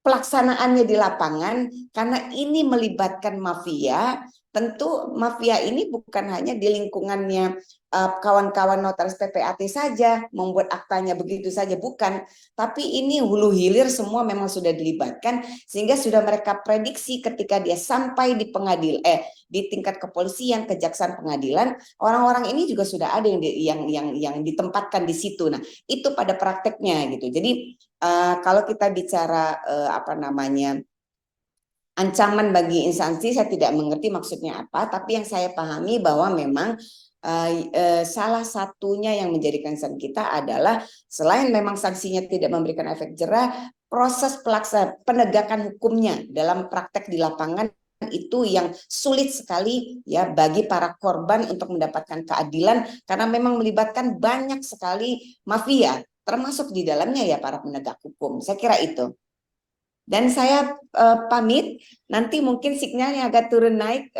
pelaksanaannya di lapangan karena ini melibatkan mafia. Tentu mafia ini bukan hanya di lingkungannya kawan-kawan notaris PPAT saja membuat aktanya begitu saja, bukan, tapi ini hulu hilir semua memang sudah dilibatkan sehingga sudah mereka prediksi ketika dia sampai di di tingkat kepolisian, kejaksaan, pengadilan, orang-orang ini juga sudah ada yang ditempatkan di situ. Nah, itu pada prakteknya gitu. Jadi kalau kita bicara ancaman bagi instansi, saya tidak mengerti maksudnya apa, tapi yang saya pahami bahwa memang salah satunya yang menjadi concern kita adalah selain memang sanksinya tidak memberikan efek jera, proses penegakan hukumnya dalam praktek di lapangan itu yang sulit sekali ya bagi para korban untuk mendapatkan keadilan karena memang melibatkan banyak sekali mafia, termasuk di dalamnya ya para penegak hukum. Saya kira itu. Dan saya pamit, nanti mungkin sinyalnya agak turun naik.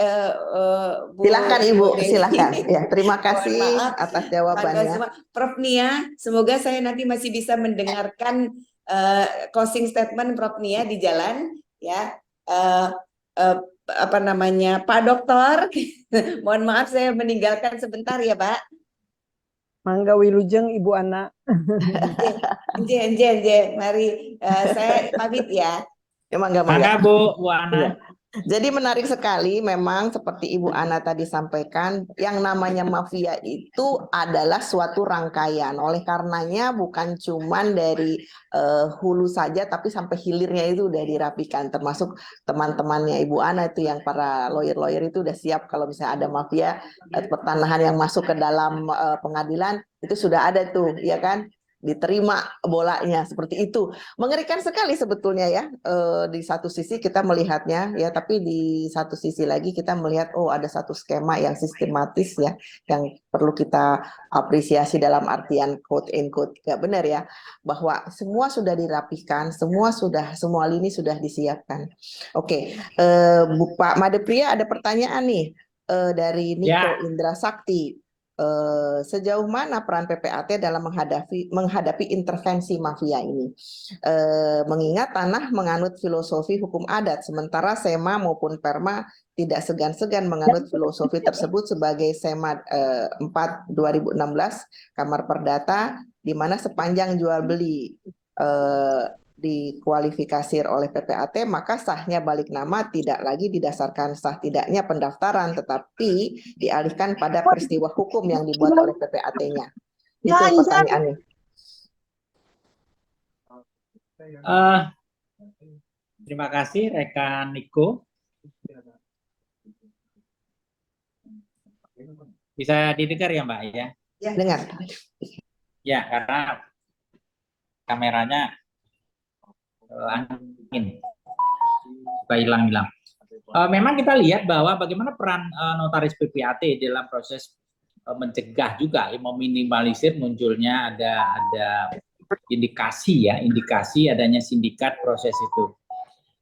Silakan Ibu, Dewi. silakan. Ya, terima kasih Mohon maaf, atas jawabannya. Prof Nia, semoga saya nanti masih bisa mendengarkan closing statement Prof Nia di jalan, ya. Apa namanya, Pak Dokter. Mohon maaf saya meninggalkan sebentar ya, Pak. Mangga Wilujeng Ibu Ana. Nje, mari saya pamit ya. Ya, mangga. Mangga Bu Ana. Iya. Jadi menarik sekali memang seperti Ibu Ana tadi sampaikan, yang namanya mafia itu adalah suatu rangkaian. Oleh karenanya bukan cuman dari hulu saja, tapi sampai hilirnya itu udah dirapikan. Termasuk teman-temannya Ibu Ana itu yang para lawyer-lawyer itu udah siap kalau misalnya ada mafia pertanahan yang masuk ke dalam pengadilan, itu sudah ada tuh, ya kan? Diterima bolanya seperti itu. Mengerikan sekali sebetulnya ya, di satu sisi kita melihatnya ya, tapi di satu sisi lagi kita melihat oh ada satu skema yang sistematis ya, yang perlu kita apresiasi dalam artian quote in quote ya, benar ya, bahwa semua sudah dirapihkan, semua lini sudah disiapkan. Oke, Pak Madepria ada pertanyaan nih dari Niko Ya. Indra Sakti. Sejauh mana peran PPAT dalam menghadapi intervensi mafia ini? Mengingat tanah menganut filosofi hukum adat, sementara SEMA maupun PERMA tidak segan-segan menganut filosofi tersebut sebagai SEMA 4 2016 Kamar Perdata, di mana sepanjang jual beli dikualifikasi oleh PPAT, maka sahnya balik nama tidak lagi didasarkan sah tidaknya pendaftaran, tetapi dialihkan pada peristiwa hukum yang dibuat oleh PPAT-nya. Itu pertanyaannya. Terima kasih rekan Niko. Bisa didengar ya Mbak ya? Ya, dengar. Ya, karena kameranya angin suka hilang-hilang. Memang kita lihat bahwa bagaimana peran notaris PPAT dalam proses mencegah juga, meminimalisir munculnya ada indikasi adanya sindikat proses itu.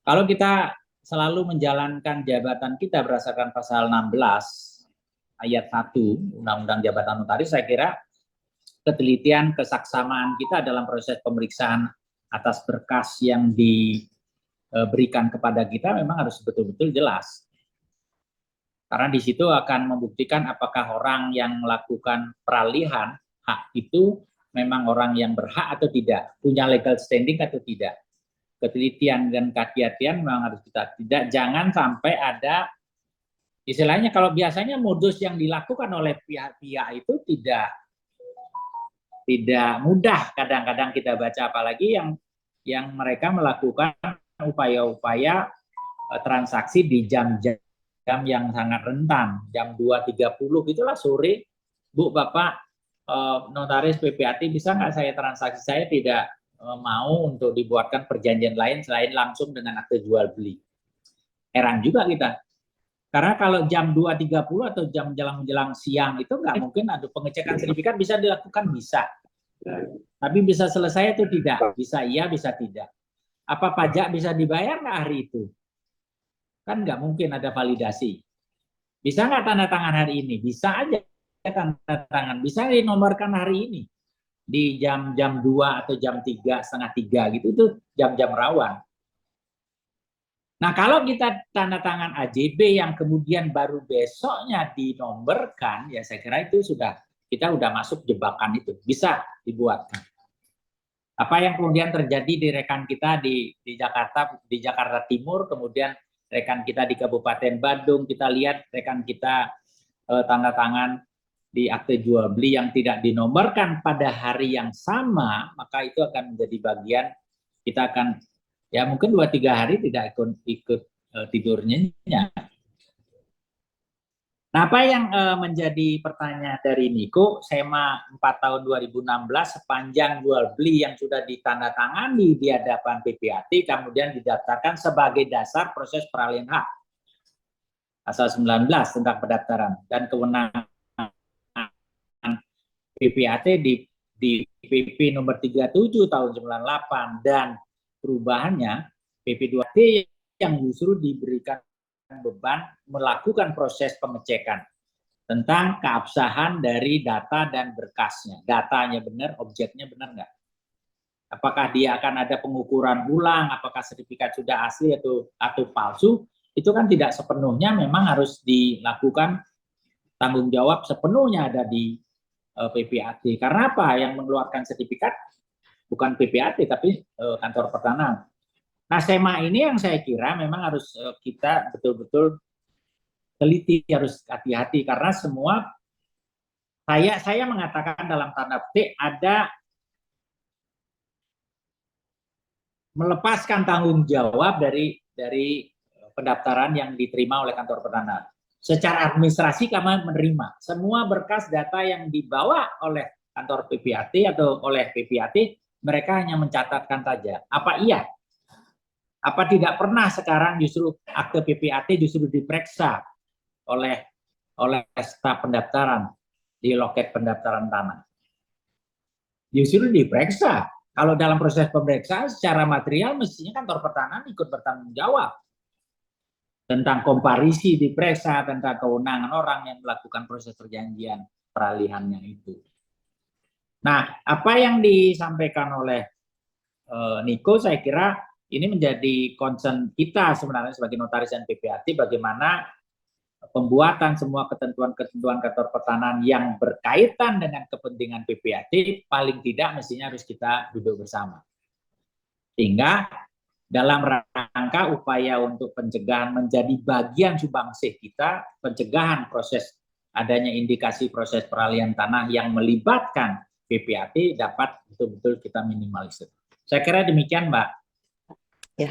Kalau kita selalu menjalankan jabatan kita berdasarkan pasal 16 ayat 1 Undang-Undang Jabatan Notaris, saya kira ketelitian, kesaksamaan kita dalam proses pemeriksaan atas berkas yang diberikan kepada kita memang harus betul-betul jelas. Karena di situ akan membuktikan apakah orang yang melakukan peralihan hak itu memang orang yang berhak atau tidak, punya legal standing atau tidak. Ketelitian dan kehati-hatian memang harus kita tidak, jangan sampai ada istilahnya, kalau biasanya modus yang dilakukan oleh pihak-pihak itu tidak mudah kadang-kadang kita baca, apalagi yang mereka melakukan upaya-upaya transaksi di jam-jam yang sangat rentan, jam 2.30 gitulah sore, Bu, Bapak notaris PPAT bisa nggak saya transaksi, saya tidak mau untuk dibuatkan perjanjian lain selain langsung dengan akte jual beli. Heran juga kita. Karena kalau jam 2.30 atau jam menjelang siang itu nggak mungkin ada pengecekan sertifikat, bisa dilakukan, bisa. Tapi bisa selesai atau tidak? Bisa iya, bisa tidak. Apa pajak bisa dibayar nggak hari itu? Kan nggak mungkin ada validasi. Bisa nggak tanda tangan hari ini? Bisa aja tanda tangan. Bisa dinomorkan hari ini. Di jam 2 atau jam 3, setengah 3 gitu, itu jam-jam rawan. Nah, kalau kita tanda tangan AJB yang kemudian baru besoknya dinomorkan, ya saya kira itu kita udah masuk jebakan itu, bisa dibuatkan. Apa yang kemudian terjadi di rekan kita di Jakarta Timur, kemudian rekan kita di Kabupaten Bandung, kita lihat rekan kita tanda tangan di akte jual beli yang tidak dinomorkan pada hari yang sama, maka itu akan menjadi bagian, kita akan ya mungkin 2-3 hari tidak ikut tidur nyenyak. Nah, apa yang menjadi pertanyaan dari Niko, SEMA 4 tahun 2016 sepanjang jual beli yang sudah ditandatangani di hadapan PPAT kemudian didaftarkan sebagai dasar proses peralihan hak. Pasal 19 tentang pendaftaran dan kewenangan PPAT di PP nomor 37 tahun 98 dan perubahannya PP 2T yang justru diberikan beban melakukan proses pengecekan tentang keabsahan dari data dan berkasnya. Datanya benar, objeknya benar nggak? Apakah dia akan ada pengukuran ulang, apakah sertifikat sudah asli atau palsu, itu kan tidak sepenuhnya memang harus dilakukan tanggung jawab sepenuhnya ada di PPAT. Karena apa? Yang mengeluarkan sertifikat bukan PPAT tapi kantor pertanahan. Nah, SEMA ini yang saya kira memang harus kita betul-betul teliti, harus hati-hati karena semua saya mengatakan dalam tanda petik ada melepaskan tanggung jawab dari pendaftaran yang diterima oleh kantor pertanahan. Secara administrasi kami menerima semua berkas data yang dibawa oleh kantor PPAT atau oleh PPAT, mereka hanya mencatatkan saja. Apa iya? Apa tidak pernah sekarang justru akte PPAT justru diperiksa oleh staf pendaftaran di loket pendaftaran tanah? Justru diperiksa. Kalau dalam proses pemeriksaan secara material mestinya kantor pertanahan ikut bertanggung jawab tentang komparisi diperiksa, tentang kewenangan orang yang melakukan proses perjanjian peralihannya itu. Nah, apa yang disampaikan oleh Niko saya kira ini menjadi concern kita sebenarnya sebagai notaris dan PPAT bagaimana pembuatan semua ketentuan-ketentuan kantor pertanahan yang berkaitan dengan kepentingan PPAT paling tidak mestinya harus kita duduk bersama. Sehingga dalam rangka upaya untuk pencegahan menjadi bagian subangsih kita, pencegahan proses adanya indikasi proses peralihan tanah yang melibatkan PPAT dapat betul-betul kita minimalisir. Saya kira demikian, Mbak. Ya,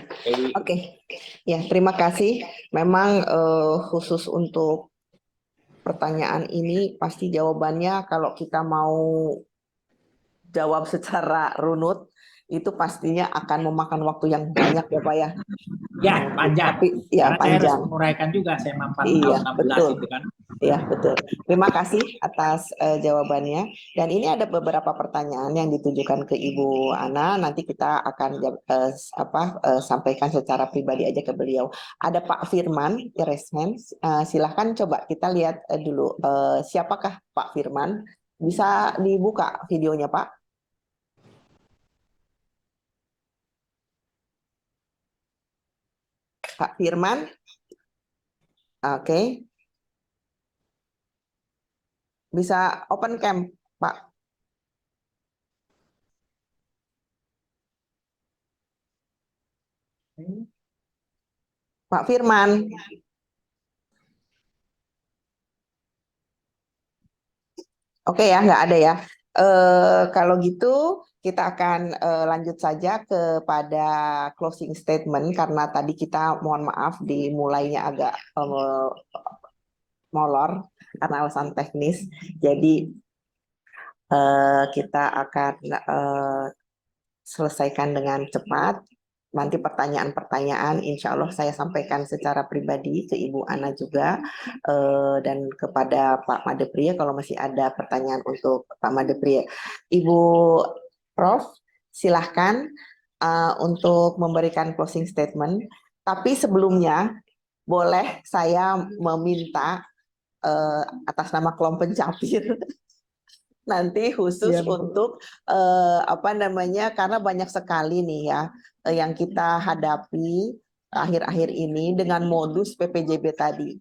oke. Ya, terima kasih. Memang khusus untuk pertanyaan ini pasti jawabannya kalau kita mau jawab secara runut itu pastinya akan memakan waktu yang banyak ya Pak ya. Ya, panjang. Tapi ya karena panjang. saya harus menguraikan juga SEMA 4 Iya, tahun 16 betul. itu kan. Ya, betul. Terima kasih atas jawabannya. Dan ini ada beberapa pertanyaan yang ditujukan ke Ibu Ana. Nanti kita akan sampaikan secara pribadi aja ke beliau. Ada Pak Firman, raise hand. Silahkan coba kita lihat dulu. Siapakah Pak Firman? Bisa dibuka videonya, Pak? Pak Firman? Oke. Bisa open cam, Pak. Pak Firman. Oke ya, nggak ada ya. Kalau gitu kita akan lanjut saja kepada closing statement karena tadi kita mohon maaf dimulainya agak molor karena alasan teknis. Jadi kita akan selesaikan dengan cepat. Nanti pertanyaan-pertanyaan insya Allah saya sampaikan secara pribadi ke Ibu Ana juga dan kepada Pak Madepria kalau masih ada pertanyaan untuk Pak Madepria. Ibu Prof, silahkan untuk memberikan closing statement. Tapi sebelumnya boleh saya meminta atas nama kelompok pencapir nanti khusus untuk karena banyak sekali nih ya yang kita hadapi akhir-akhir ini dengan modus PPJB tadi.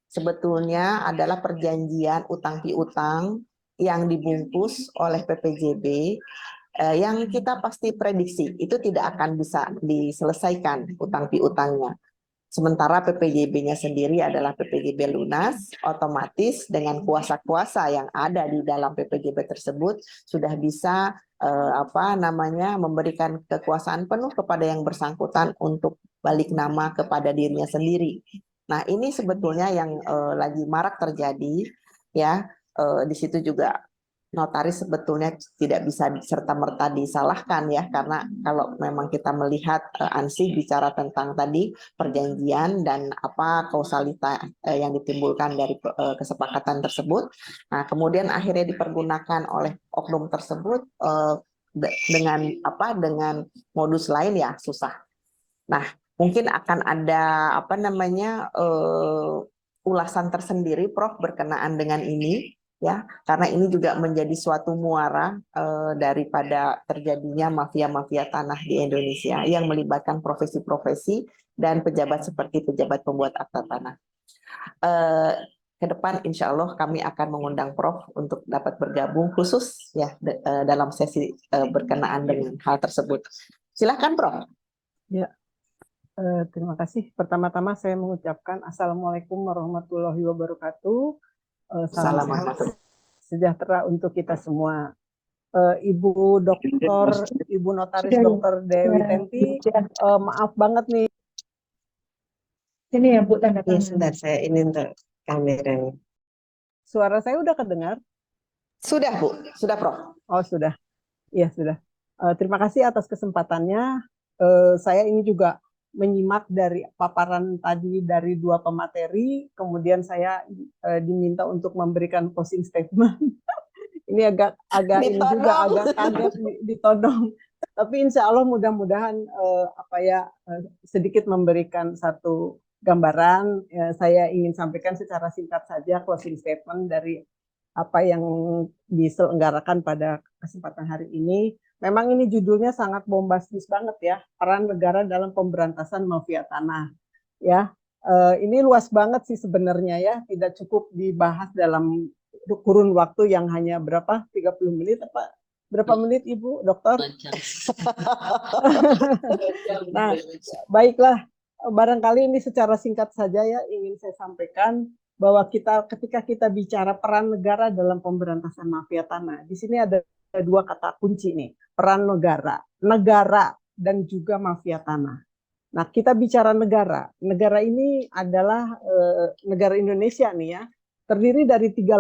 Sebetulnya adalah perjanjian utang piutang yang dibungkus oleh PPJB yang kita pasti prediksi itu tidak akan bisa diselesaikan utang piutangnya. Sementara PPJB-nya sendiri adalah PPJB lunas, otomatis dengan kuasa-kuasa yang ada di dalam PPJB tersebut sudah bisa memberikan kekuasaan penuh kepada yang bersangkutan untuk balik nama kepada dirinya sendiri. Nah, ini sebetulnya yang lagi marak terjadi, ya. Di situ juga notaris sebetulnya tidak bisa serta-merta disalahkan ya, karena kalau memang kita melihat ANSI bicara tentang tadi perjanjian dan apa kausalitas yang ditimbulkan dari kesepakatan tersebut. Nah, kemudian akhirnya dipergunakan oleh oknum tersebut dengan modus lain ya susah. Nah, mungkin akan ada ulasan tersendiri Prof berkenaan dengan ini ya, karena ini juga menjadi suatu muara daripada terjadinya mafia-mafia tanah di Indonesia yang melibatkan profesi-profesi dan pejabat seperti pejabat pembuat akta tanah. Ke depan insya Allah kami akan mengundang Prof untuk dapat bergabung khusus ya dalam sesi berkenaan dengan hal tersebut. Silakan Prof. Ya. Terima kasih. Pertama-tama saya mengucapkan Assalamualaikum warahmatullahi wabarakatuh. Salam sehat sejahtera untuk kita semua. Ibu Doktor, Ibu Notaris Dokter Dewi Tenti, maaf banget nih. Ini ya Bu tanda tangan. Sebentar, saya ini untuk kamera. Suara saya udah kedengar? Sudah Bu, sudah Prof. Oh sudah, iya sudah. Terima kasih atas kesempatannya. Saya ini juga menyimak dari paparan tadi dari dua pemateri, kemudian saya diminta untuk memberikan closing statement. Ini agak ini juga agak kaget ditodong. Tapi insya Allah mudah-mudahan sedikit memberikan satu gambaran. Saya ingin sampaikan secara singkat saja closing statement dari apa yang diselenggarakan pada kesempatan hari ini. Memang ini judulnya sangat bombastis banget ya, peran negara dalam pemberantasan mafia tanah. Ya, ini luas banget sih sebenarnya ya, tidak cukup dibahas dalam kurun waktu yang hanya berapa? 30 menit apa? Berapa menit Ibu Dokter? Nah, baiklah, barangkali ini secara singkat saja ya ingin saya sampaikan bahwa ketika kita bicara peran negara dalam pemberantasan mafia tanah, di sini ada dua kata kunci nih, peran negara dan juga mafia tanah. Nah, kita bicara negara ini adalah negara Indonesia nih ya, terdiri dari 3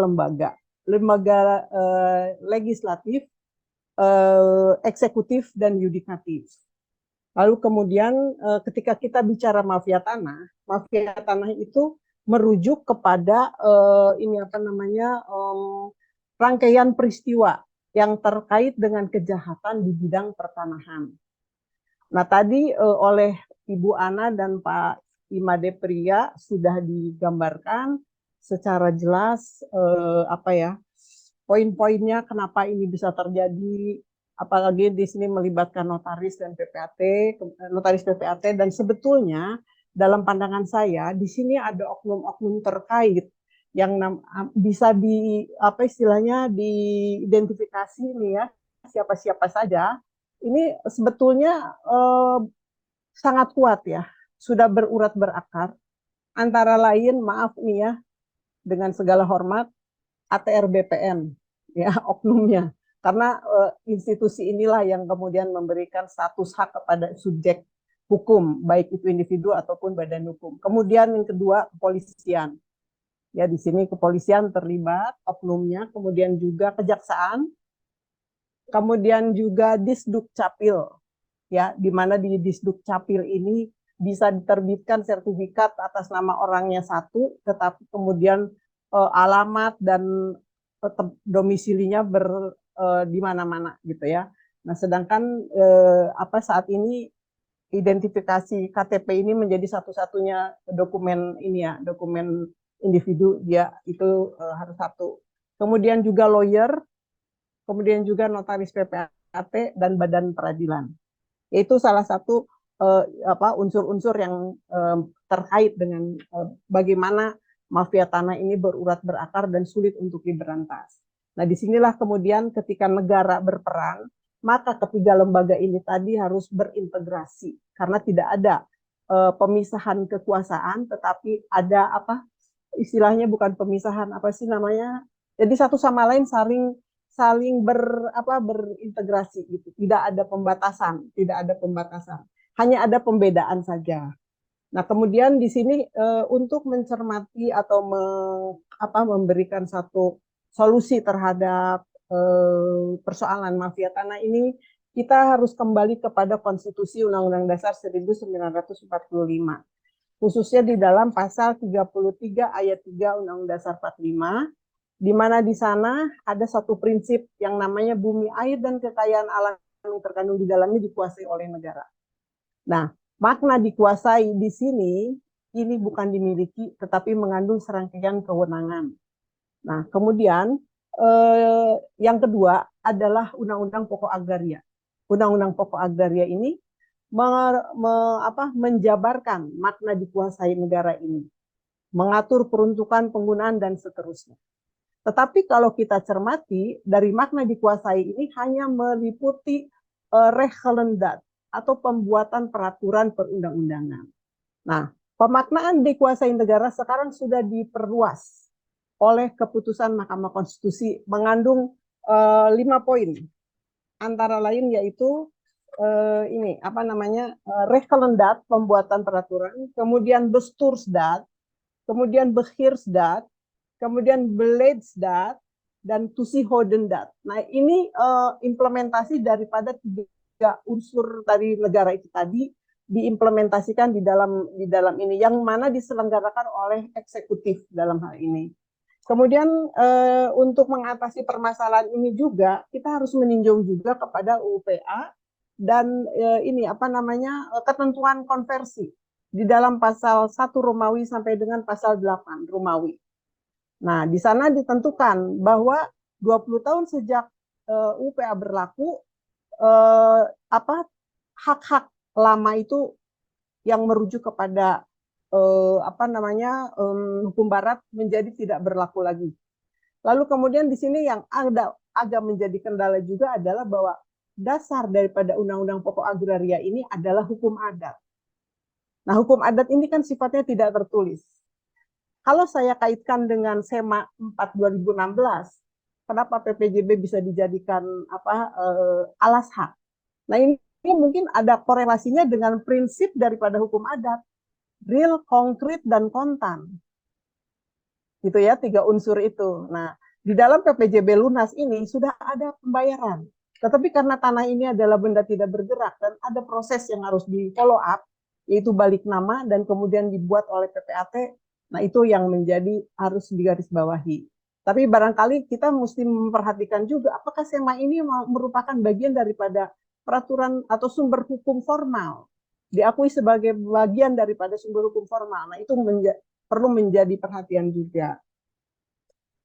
lembaga legislatif, eksekutif, dan yudikatif. Lalu kemudian ketika kita bicara mafia tanah itu merujuk kepada rangkaian peristiwa yang terkait dengan kejahatan di bidang pertanahan. Nah, tadi oleh Ibu Ana dan Pak Imade Priya sudah digambarkan secara jelas poin-poinnya kenapa ini bisa terjadi, apalagi di sini melibatkan notaris PPAT, dan sebetulnya dalam pandangan saya di sini ada oknum-oknum terkait yang bisa diidentifikasi nih ya, siapa-siapa saja. Ini sebetulnya sangat kuat ya, sudah berurat berakar. Antara lain, maaf nih ya, dengan segala hormat, ATR BPN ya, oknumnya. Karena institusi inilah yang kemudian memberikan status hak kepada subjek hukum, baik itu individu ataupun badan hukum. Kemudian yang kedua, kepolisian. Ya, di sini kepolisian terlibat oknumnya, kemudian juga kejaksaan, kemudian juga Disduk Capil, ya, di mana di Disduk Capil ini bisa diterbitkan sertifikat atas nama orangnya satu, tetapi kemudian alamat dan domisilinya di mana-mana gitu ya. Nah, sedangkan saat ini identifikasi KTP ini menjadi satu-satunya dokumen ini ya, dokumen individu, dia itu harus satu. Kemudian juga lawyer, kemudian juga notaris PPAT dan badan peradilan. Itu salah satu unsur-unsur yang terkait dengan bagaimana mafia tanah ini berurat berakar dan sulit untuk diberantas. Nah, disinilah kemudian ketika negara berperan, maka ketiga lembaga ini tadi harus berintegrasi karena tidak ada pemisahan kekuasaan, tetapi ada istilahnya bukan pemisahan, jadi satu sama lain saling berintegrasi gitu. Tidak ada pembatasan, hanya ada pembedaan saja. Nah, kemudian di sini untuk mencermati atau memberikan satu solusi terhadap persoalan mafia tanah ini, kita harus kembali kepada Konstitusi Undang-Undang Dasar 1945, khususnya di dalam pasal 33 ayat 3 Undang-Undang Dasar 45, di mana di sana ada satu prinsip yang namanya bumi, air, dan kekayaan alam yang terkandung di dalamnya dikuasai oleh negara. Nah, makna dikuasai di sini ini bukan dimiliki, tetapi mengandung serangkaian kewenangan. Nah, kemudian yang kedua adalah Undang-Undang Pokok Agraria. Undang-Undang Pokok Agraria ini menjabarkan makna dikuasai negara ini, mengatur peruntukan, penggunaan, dan seterusnya. Tetapi kalau kita cermati, dari makna dikuasai ini hanya meliputi regelendat atau pembuatan peraturan perundang-undangan. Nah, pemaknaan dikuasai negara sekarang sudah diperluas oleh keputusan Mahkamah Konstitusi, mengandung 5 poin. Antara lain yaitu regelendat, pembuatan peraturan, kemudian bestuursdaad, kemudian beheersdaad, kemudian beleidsdaad, dan toezichoudendaad. Nah, ini implementasi daripada 3 unsur dari negara itu tadi diimplementasikan di dalam ini, yang mana diselenggarakan oleh eksekutif dalam hal ini. Kemudian untuk mengatasi permasalahan ini juga kita harus meninjau juga kepada UPA dan ketentuan konversi di dalam pasal 1 Romawi sampai dengan pasal 8 Romawi. Nah, di sana ditentukan bahwa 20 tahun sejak UPA berlaku, hak-hak lama itu yang merujuk kepada hukum barat menjadi tidak berlaku lagi. Lalu kemudian di sini yang agak menjadi kendala juga adalah bahwa dasar daripada Undang-Undang Pokok Agraria ini adalah hukum adat. Nah, hukum adat ini kan sifatnya tidak tertulis. Kalau saya kaitkan dengan SEMA 4 2016, kenapa PPJB bisa dijadikan alas hak? Nah, ini mungkin ada korelasinya dengan prinsip daripada hukum adat, real, konkret, dan kontan. Gitu ya, 3 unsur itu. Nah, di dalam PPJB lunas ini sudah ada pembayaran. Tetapi karena tanah ini adalah benda tidak bergerak dan ada proses yang harus di follow up, yaitu balik nama dan kemudian dibuat oleh PPAT. Nah, itu yang menjadi harus digarisbawahi. Tapi barangkali kita mesti memperhatikan juga apakah SEMA ini merupakan bagian daripada peraturan atau sumber hukum formal, diakui sebagai bagian daripada sumber hukum formal. Nah, itu perlu menjadi perhatian juga.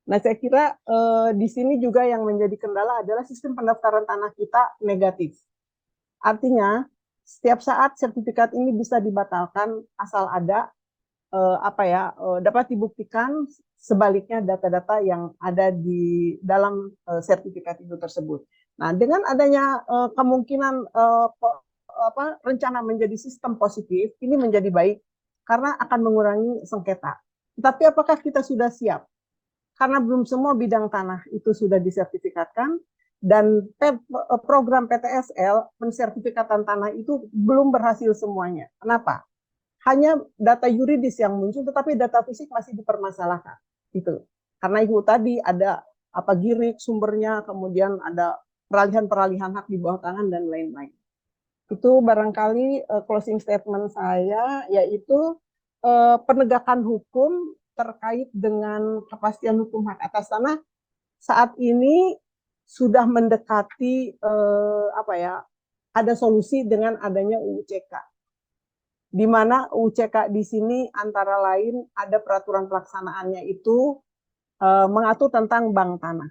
Nah, saya kira di sini juga yang menjadi kendala adalah sistem pendaftaran tanah kita negatif. Artinya, setiap saat sertifikat ini bisa dibatalkan asal ada dapat dibuktikan sebaliknya data-data yang ada di dalam sertifikat itu tersebut. Nah, dengan adanya kemungkinan rencana menjadi sistem positif, ini menjadi baik karena akan mengurangi sengketa. Tapi apakah kita sudah siap? Karena belum semua bidang tanah itu sudah disertifikatkan dan program PTSL pensertifikatan tanah itu belum berhasil semuanya. Kenapa? Hanya data yuridis yang muncul, tetapi data fisik masih dipermasalahkan. Itu karena itu tadi ada girik sumbernya, kemudian ada peralihan hak di bawah tangan dan lain-lain. Itu barangkali closing statement saya, yaitu penegakan hukum terkait dengan kepastian hukum hak atas tanah saat ini sudah mendekati ada solusi dengan adanya UU CK. Di mana UU CK di sini antara lain ada peraturan pelaksanaannya itu mengatur tentang bank tanah.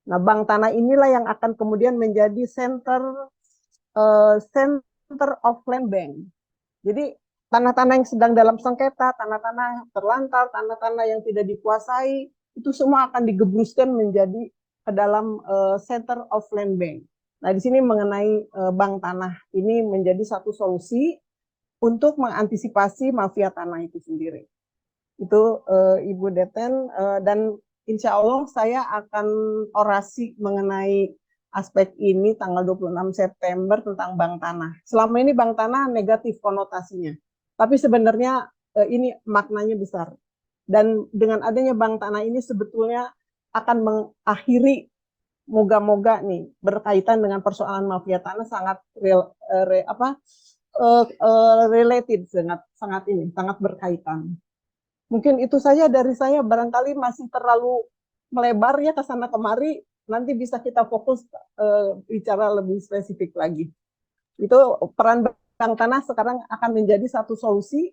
Nah, bank tanah inilah yang akan kemudian menjadi center of land bank. Jadi tanah-tanah yang sedang dalam sengketa, tanah-tanah terlantar, tanah-tanah yang tidak dikuasai, itu semua akan digebruskan menjadi ke dalam center of land bank. Nah, di sini mengenai bank tanah ini menjadi satu solusi untuk mengantisipasi mafia tanah itu sendiri. Itu Ibu Deten, dan insya Allah saya akan orasi mengenai aspek ini tanggal 26 September tentang bank tanah. Selama ini bank tanah negatif konotasinya. Tapi sebenarnya ini maknanya besar. Dan dengan adanya bank tanah ini sebetulnya akan mengakhiri, moga-moga nih, berkaitan dengan persoalan mafia tanah sangat related, sangat berkaitan. Mungkin itu saja dari saya, barangkali masih terlalu melebar ya ke sana kemari, nanti bisa kita fokus bicara lebih spesifik lagi. Itu peran bank tanah sekarang akan menjadi satu solusi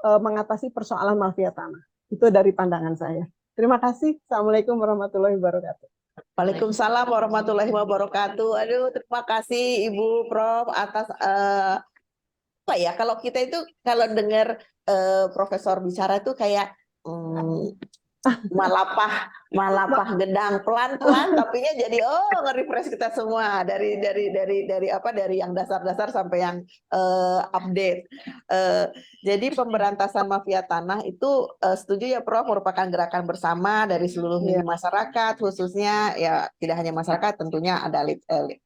mengatasi persoalan mafia tanah. Itu dari pandangan saya. Terima kasih. Assalamualaikum warahmatullahi wabarakatuh. Waalaikumsalam warahmatullahi wabarakatuh. Aduh, terima kasih Ibu Prof atas apa ya, kalau kita itu kalau dengar profesor bicara itu kayak malapah gedang pelan-pelan tapinya jadi nge-refresh kita semua dari yang dasar-dasar sampai yang update. Jadi pemberantasan mafia tanah itu setuju ya Prof, merupakan gerakan bersama dari seluruh lini masyarakat, khususnya ya tidak hanya masyarakat, tentunya ada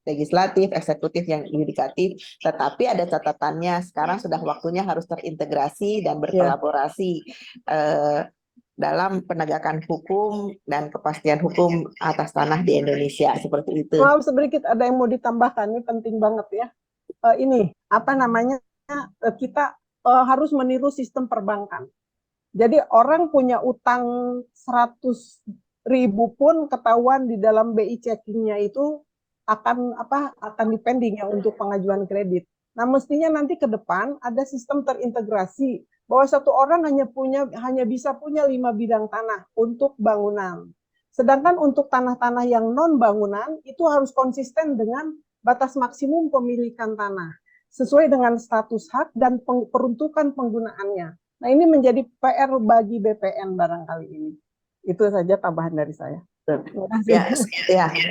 legislatif, eksekutif, yang yudikatif, tetapi ada catatannya, sekarang sudah waktunya harus terintegrasi dan berkolaborasi dalam penegakan hukum dan kepastian hukum atas tanah di Indonesia, seperti itu. Maaf sedikit, ada yang mau ditambahkan, ini penting banget ya. Ini apa namanya, kita harus meniru sistem perbankan. Jadi orang punya utang 100.000 pun ketahuan di dalam BI checkingnya itu akan dipending ya untuk pengajuan kredit. Nah, mestinya nanti ke depan ada sistem terintegrasi bahwa satu orang hanya bisa punya 5 bidang tanah untuk bangunan. Sedangkan untuk tanah-tanah yang non bangunan itu harus konsisten dengan batas maksimum pemilikan tanah sesuai dengan status hak dan peruntukan penggunaannya. Nah, ini menjadi PR bagi BPN barangkali ini. Itu saja tambahan dari saya.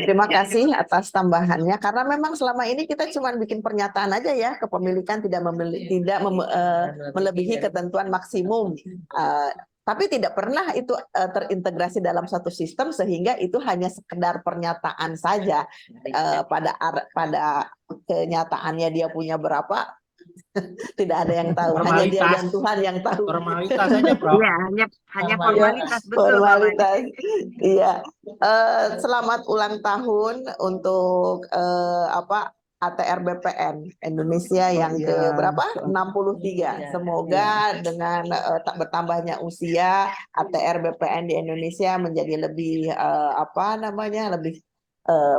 Terima kasih atas tambahannya, karena memang selama ini kita cuma bikin pernyataan aja ya, kepemilikan tidak melebihi ketentuan maksimum, tapi tidak pernah itu terintegrasi dalam satu sistem sehingga itu hanya sekedar pernyataan saja. Pada kenyataannya dia punya berapa tidak ada yang tahu, hanya dia dan Tuhan yang tahu. Formalitas saja, Prof. Iya, hanya formalitas, betul. Formalitas. Iya. Selamat ulang tahun untuk ATR BPN Indonesia yang ke berapa? 63. Semoga dengan bertambahnya usia, ATR BPN di Indonesia menjadi lebih lebih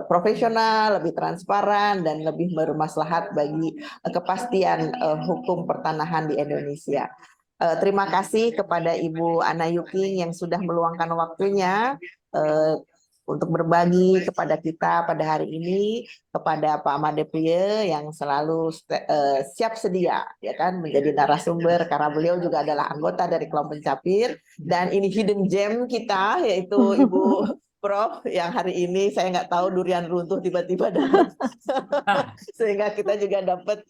profesional, lebih transparan, dan lebih bermaslahat bagi kepastian hukum pertanahan di Indonesia. Terima kasih kepada Ibu Ana Yuking yang sudah meluangkan waktunya untuk berbagi kepada kita pada hari ini, kepada Pak Made Priye yang selalu siap sedia ya kan menjadi narasumber, karena beliau juga adalah anggota dari kelompok pencapir, dan ini hidden gem kita yaitu Ibu Prof yang hari ini saya nggak tahu durian runtuh tiba-tiba dapat sehingga kita juga dapat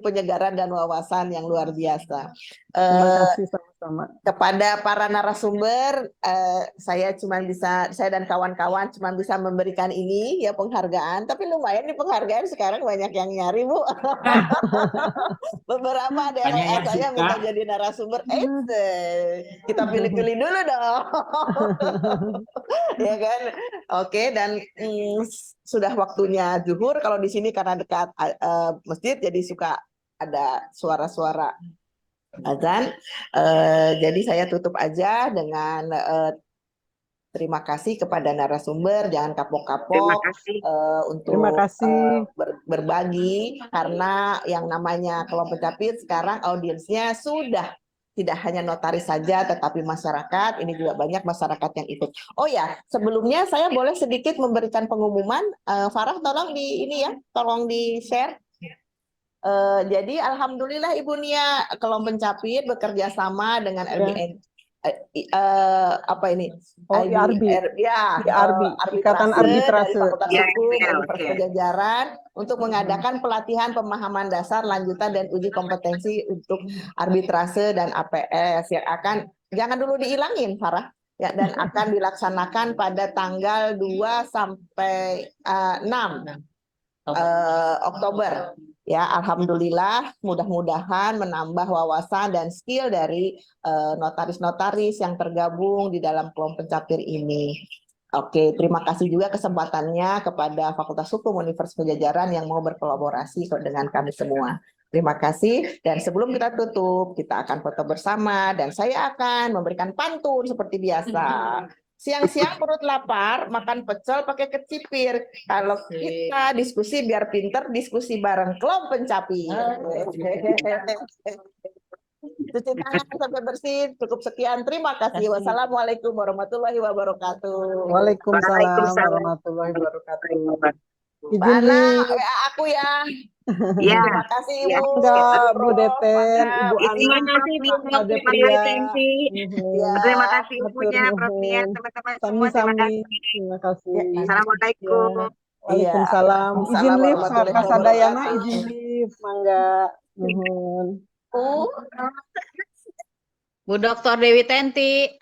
penyegaran dan wawasan yang luar biasa. Terima kasih sama-sama. Kepada para narasumber, saya dan kawan-kawan cuma bisa memberikan ini ya penghargaan, tapi lumayan di penghargaan sekarang banyak yang nyari, Bu. Beberapa ada yang saya minta jadi narasumber, kita pilih-pilih dulu dong. Ya kan? Oke, dan sudah waktunya zuhur. Kalau di sini karena dekat masjid jadi suka ada suara-suara azan. Jadi saya tutup aja dengan terima kasih kepada narasumber, jangan kapok-kapok untuk berbagi, karena yang namanya kelompok pencapir sekarang audiensnya sudah tidak hanya notaris saja, tetapi masyarakat. Ini juga banyak masyarakat yang ikut. Oh ya, sebelumnya saya boleh sedikit memberikan pengumuman. Farah, tolong tolong di-share. Jadi alhamdulillah Ibu Nia kelompok pencapir bekerja sama dengan LBN IRB, Ikatan Arbitrase Universitas Pajajaran untuk mengadakan pelatihan pemahaman dasar, lanjutan, dan uji kompetensi untuk arbitrase dan APS yang akan, jangan dulu diilangin Farah ya, dan akan dilaksanakan pada tanggal 2 sampai 6 Oktober Ya, alhamdulillah, mudah-mudahan menambah wawasan dan skill dari notaris-notaris yang tergabung di dalam kelompok pencapir ini. Oke, terima kasih juga kesempatannya kepada Fakultas Hukum Universitas Padjadjaran yang mau berkolaborasi dengan kami semua. Terima kasih, dan sebelum kita tutup, kita akan foto bersama, dan saya akan memberikan pantun seperti biasa. Siang-siang perut lapar, makan pecel pakai kecipir. Kalau kita diskusi biar pinter, diskusi bareng kelompok pencapir. Cuci tangan sampai bersih. Cukup sekian. Terima kasih. Wassalamualaikum warahmatullahi wabarakatuh. Waalaikumsalam warahmatullahi wabarakatuh. Izin Mana live. WA aku ya. Ya. Terima kasih Ya. Ibu. Enggak, Bu Deten, Ibu Terima Ana, kasih Bu Ade Dr. Pria. Tensi. Ya. Terima kasih Matur ibunya, Prof. Nia, nuhun. teman-teman semua. Terima Sami-sami. kasih. Terima kasih. Assalamualaikum. Ya. Waalaikumsalam. Izin Assalamualaikum live, warahmatullahi Kasadayana wabarakatuh. izin live. Mangga. Nuhun. Bu Dr. Dewi Tenti.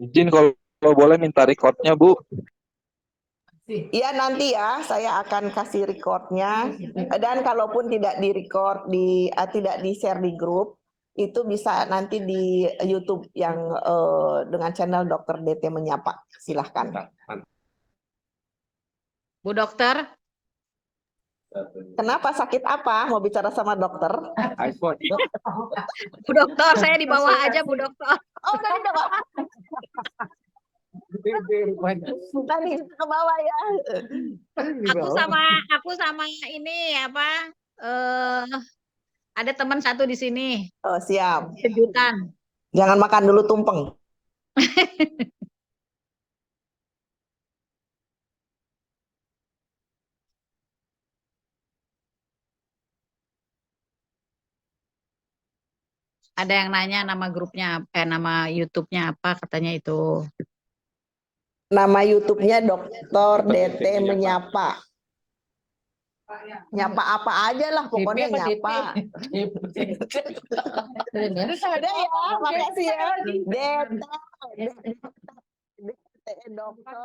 Izin kalau boleh minta recordnya, Bu. Iya nanti ya, saya akan kasih recordnya. Dan kalaupun tidak di-record, tidak di-share di grup, itu bisa nanti di YouTube yang dengan channel Dr. DT Menyapa. Silahkan. Bu Dokter. Kenapa, sakit apa? Mau bicara sama dokter? Bu Dokter, saya di bawah aja Bu Dokter. Oh, tadi di bawah. Tadi ke bawah ya. Aku sama ini apa? Ada teman satu di sini. Oh, siap. Kejutan. Jangan makan dulu tumpeng. Ada yang nanya nama grupnya, nama YouTube-nya apa katanya itu. Nama YouTube-nya Dr. DT Menyapa. Nyapa apa aja lah, pokoknya nyapa. Udah ya, makasih ya. DT Dokter.